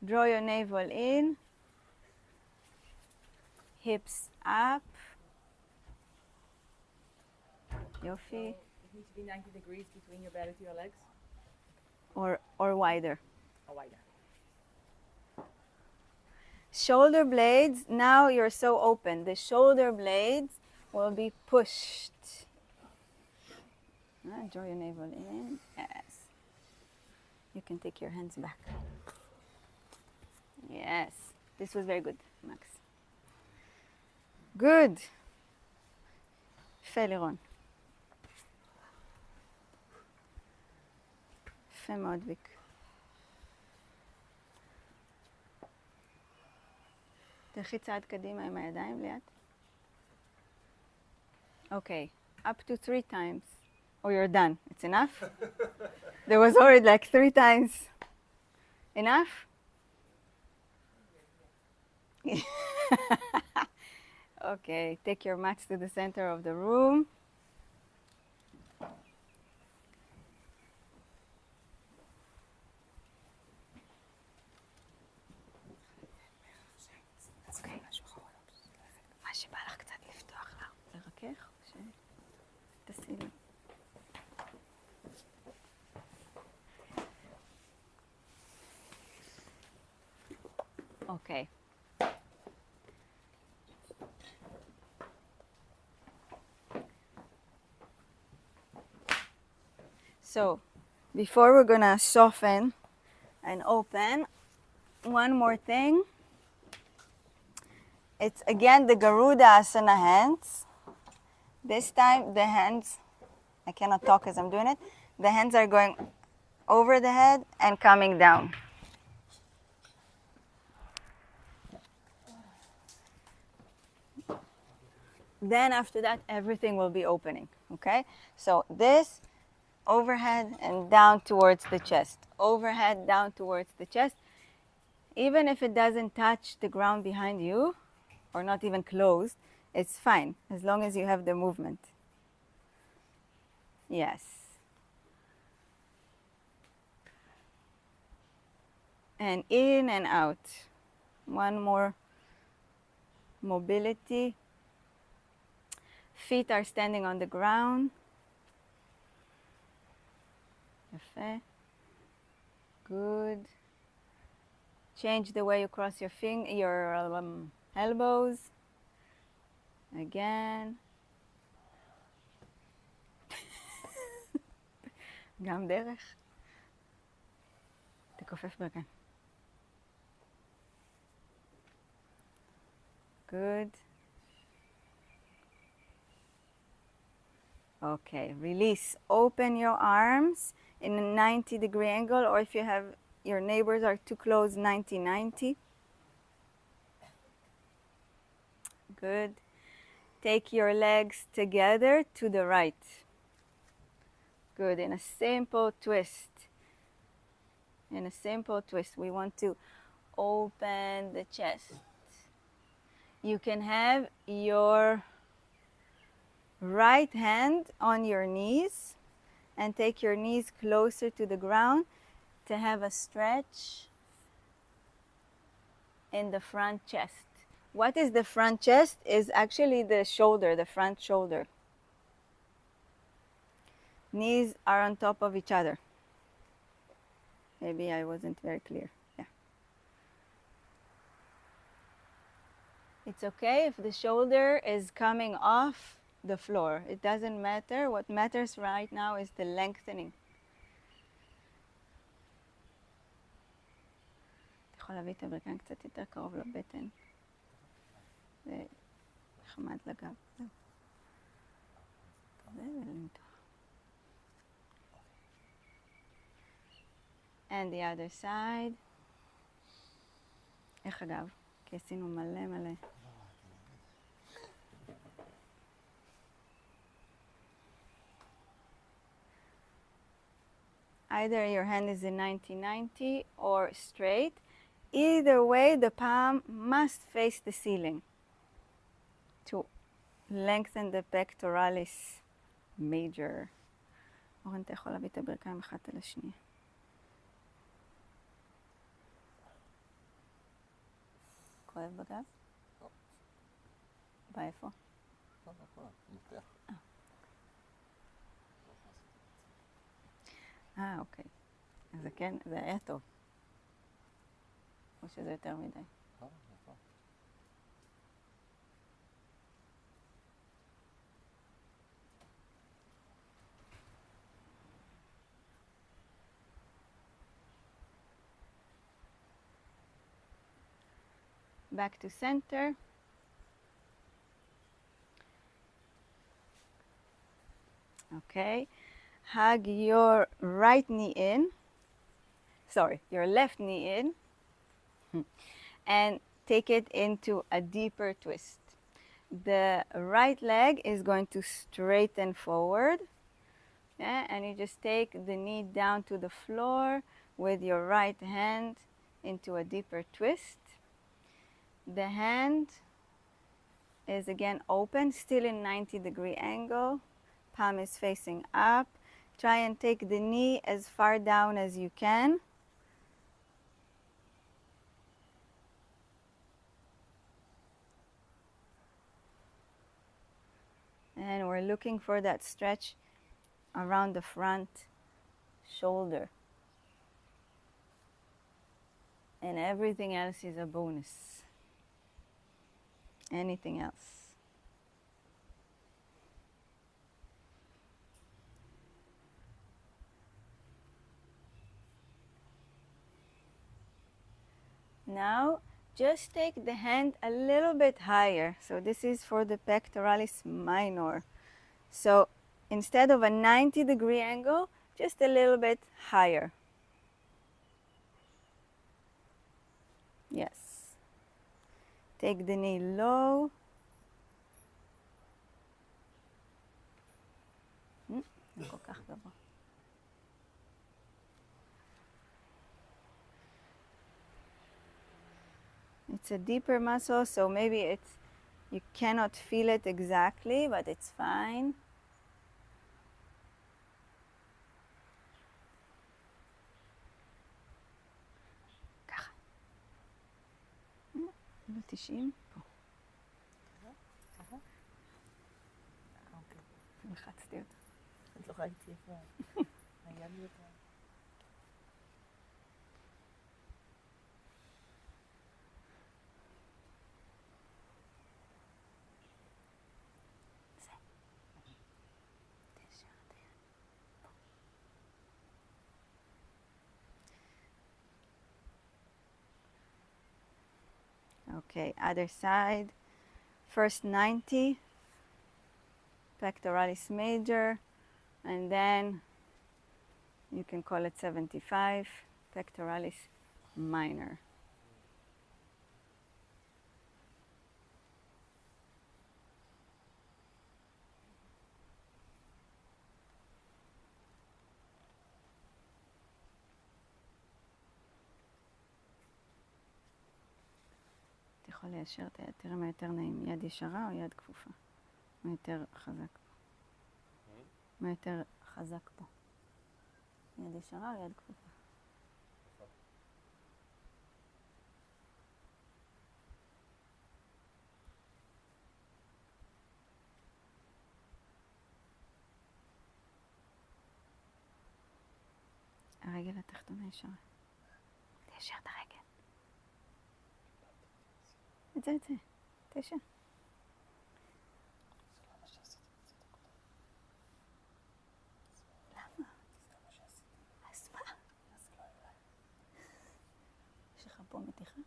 Draw your navel in, hips up, יופי, need to be 90 degrees between your belly to your legs, or wider. or wider. Shoulder blades, now you're so open. The shoulder blades will be pushed. Draw your navel in. Yes. You can take your hands back. Yes. This was very good, Max. Good. יפה, לירון. יפה מאוד, ויק. תלכי צעד קדימה עם הידיים ליד. Okay, up to 3 times. Or you're done. It's enough? There was already like 3 times. Enough? Okay, take your mats to the center of the room. Okay. מה שבא לך קצת לפתוח לה, לרכך, או שתעשי לי. Okay. So, before we're gonna soften and open, one more thing. It's again the Garuda Asana hands. This time the hands, I cannot talk as I'm doing it, the hands are going over the head and coming down. Then after that, everything will be opening, okay? So this, overhead and down towards the chest. Overhead, down towards the chest. Even if it doesn't touch the ground behind you, or not even close, it's fine, as long as you have the movement. Yes. And in and out. One more mobility. Feet are standing on the ground. יפה. Good. Change the way you cross your elbows. Again. גם דרך. תכופף ברכיים. Good. Okay, release. Open your arms in a 90-degree angle, or if you have your neighbors are too close, 90-90. Good. Take your legs together to the right. Good. In a simple twist. In a simple twist, we want to open the chest. You can have your right hand on your knees and take your knees closer to the ground to have a stretch in the front chest. What is the front chest? Is actually the shoulder, the front shoulder. Knees are on top of each other. Maybe I wasn't very clear. Yeah. It's okay if the shoulder is coming off the floor. It doesn't matter. What matters right now is the lengthening. אתה יכול להביא את הברכיים קצת יותר קרוב לבטן. זה חמד לגב. זהו. ולמתוח. And the other side. איך אגב? כי עשינו מלא מלא. Either your hand is in 90-90 or straight. Either way, the palm must face the ceiling to lengthen the pectoralis major. אורן, אתה יכול להביא את הברכיים אחת על השנייה. כואב בגב? לא. באיפה? מפתח. אוקיי. אז זה כן, זה היה טוב. או שזה יותר מדי. נכון. Back to center. Okay. Hug your right knee in. Sorry, your left knee in. And take it into a deeper twist. The right leg is going to straighten forward. Yeah, and you just take the knee down to the floor with your right hand into a deeper twist. The hand is again open, still in 90-degree angle. Palm is facing up. Try and take the knee as far down as you can. And we're looking for that stretch around the front shoulder. And everything else is a bonus. Anything else. Now, just take the hand a little bit higher. So this is for the pectoralis minor. So instead of a 90-degree angle, just a little bit higher. Yes. Take the knee low. זה כל כך גבוה. It's a deeper muscle, so maybe you cannot feel it exactly, but it's fine. ככה. 90 פה. לחצתי אותה. את לא ראיתי איפה. היה לי אותה. Okay, other side. First 90, pectoralis major, and then you can call it 75, pectoralis minor. יכול ליישר את היד, תראה מה יותר נעים, יד ישרה או יד כפופה? מה יותר חזק פה? מה יותר חזק פה? יד ישרה או יד כפופה? הרגל התחתונה ישרה. תיישר את הרגל. את זה. תשע. למה? אז מה? יש לך פה מתיחה?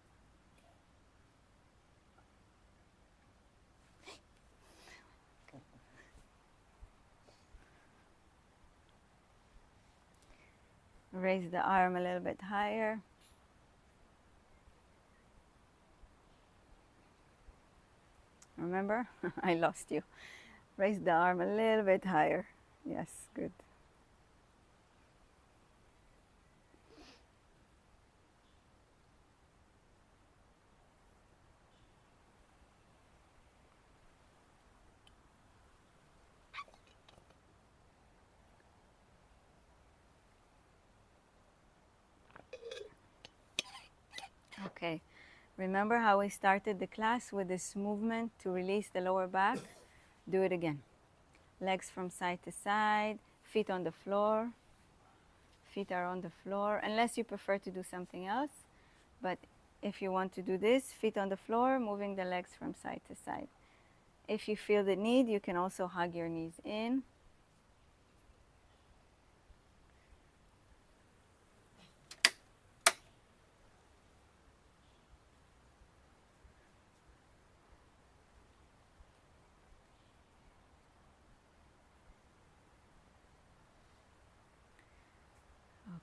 Raise the arm a little bit higher. Remember? I lost you. Raise the arm a little bit higher. Yes, good. Okay. Remember how we started the class with this movement to release the lower back? Do it again. Legs from side to side, feet on the floor. feet are on the floor, unless you prefer to do something else. But if you want to do this, feet on the floor, moving the legs from side to side. If you feel the need, you can also hug your knees in.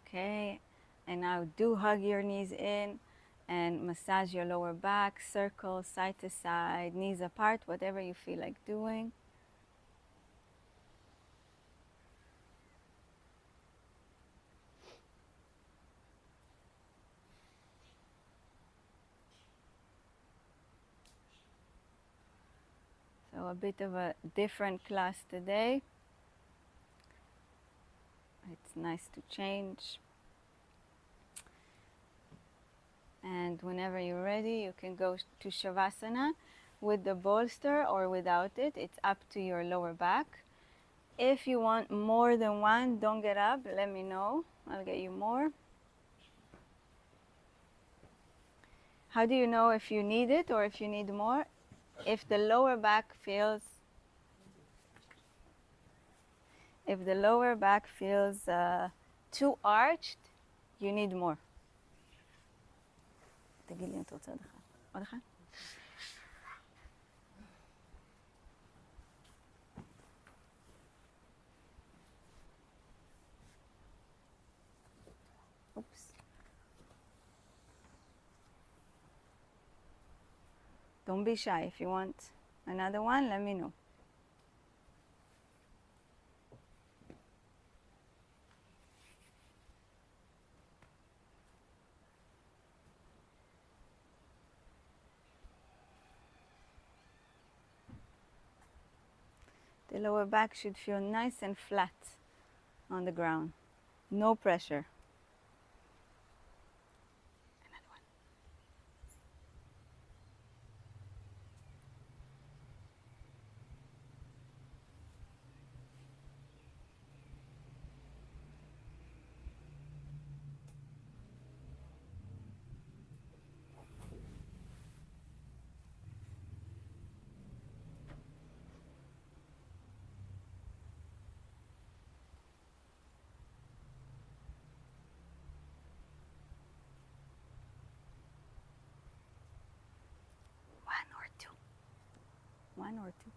Okay, and now do hug your knees in and massage your lower back, circle side to side, knees apart, whatever you feel like doing. So a bit of a different class today. It's nice to change. And whenever you're ready, you can go to Shavasana with the bolster or without it. It's up to your lower back. If you want more than one, don't get up. Let me know. I'll get you more. How do you know if you need it or if you need more? If the lower back feels too arched, you need more. תגיד לי אם אתה רוצה עוד אחד. עוד אחד? Oops. Don't be shy. If you want another one, let me know. The lower back should feel nice and flat on the ground. No pressure. Another one. One or two.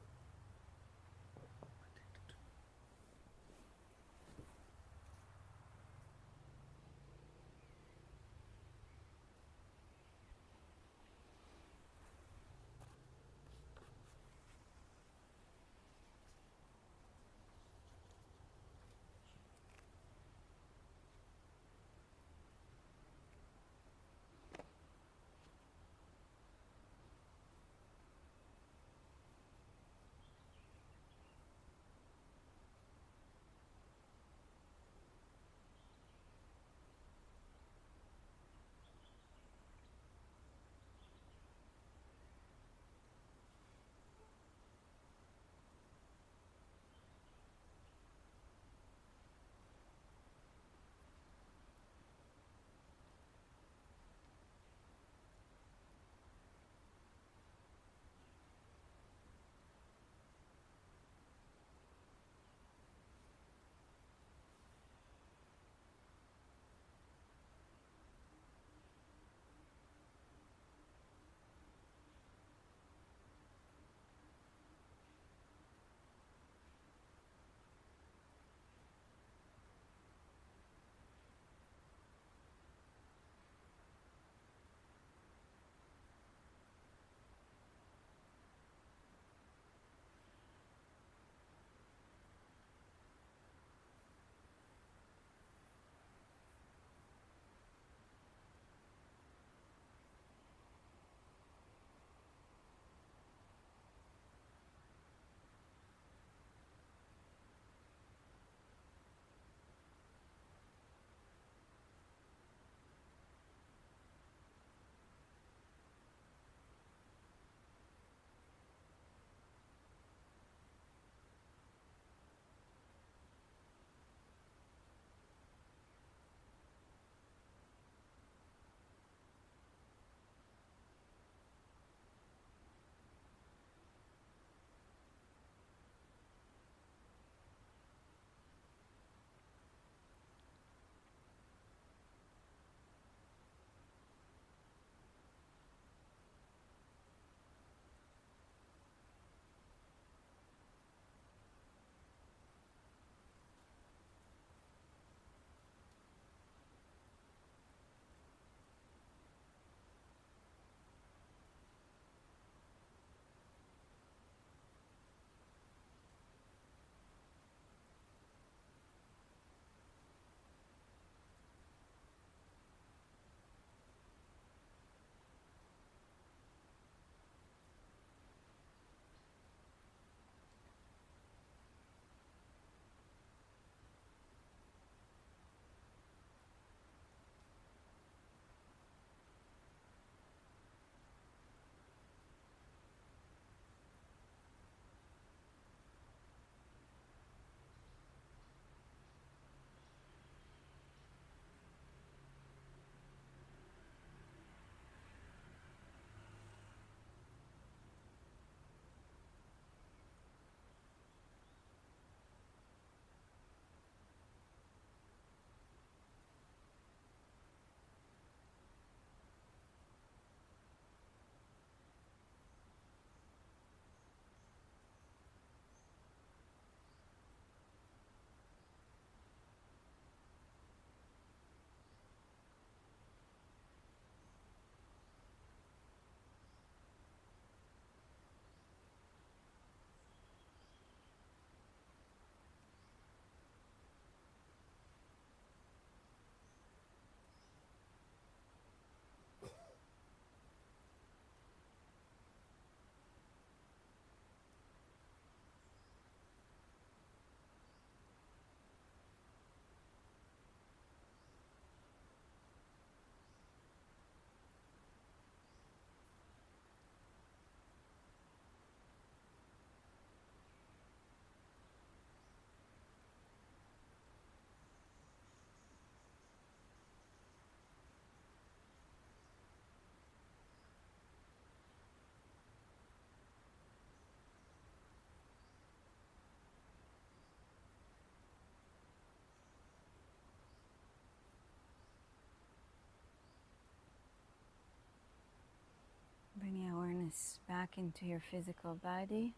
back into your physical body.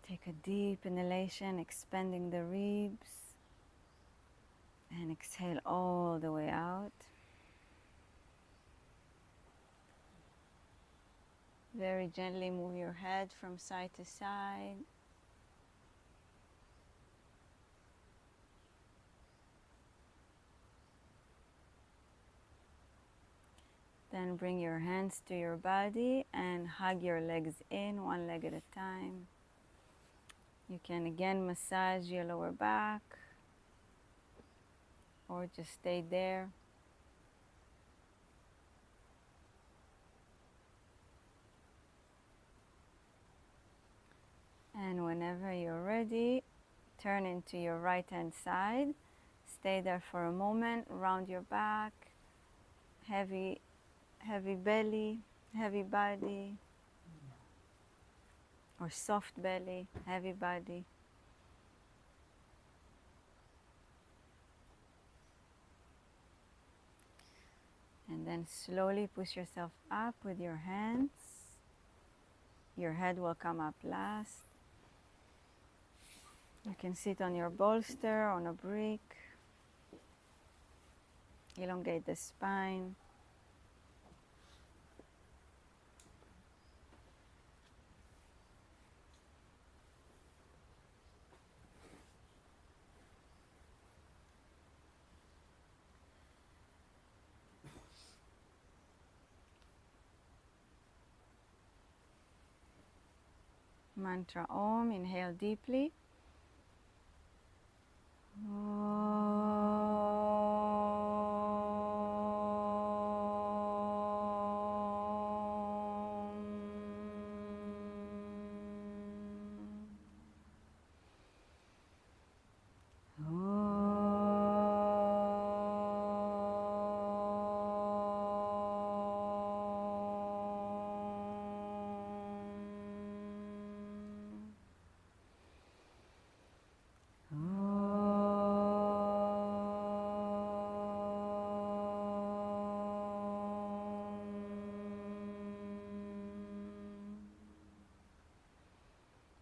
Take a deep inhalation, expanding the ribs, and exhale all the way out. Very gently move your head from side to side. Then bring your hands to your body and hug your legs in, one leg at a time. You can again massage your lower back or just stay there. And whenever you're ready, turn into your right hand side. Stay there for a moment, round your back, heavy belly, heavy body, or soft belly, heavy body. And then slowly push yourself up with your hands. Your head will come up last. You can sit on your bolster, on a brick. Elongate the spine. Mantra Om, inhale deeply.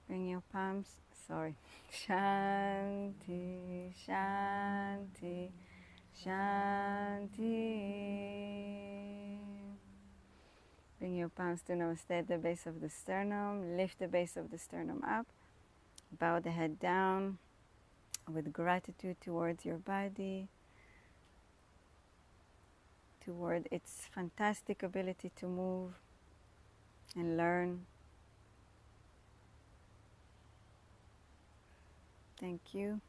Bring your palms, Shanti, Shanti, Shanti. Bring your palms to Namaste at the base of the sternum. Lift the base of the sternum up. Bow the head down with gratitude towards your body, toward its fantastic ability to move and learn. Thank you.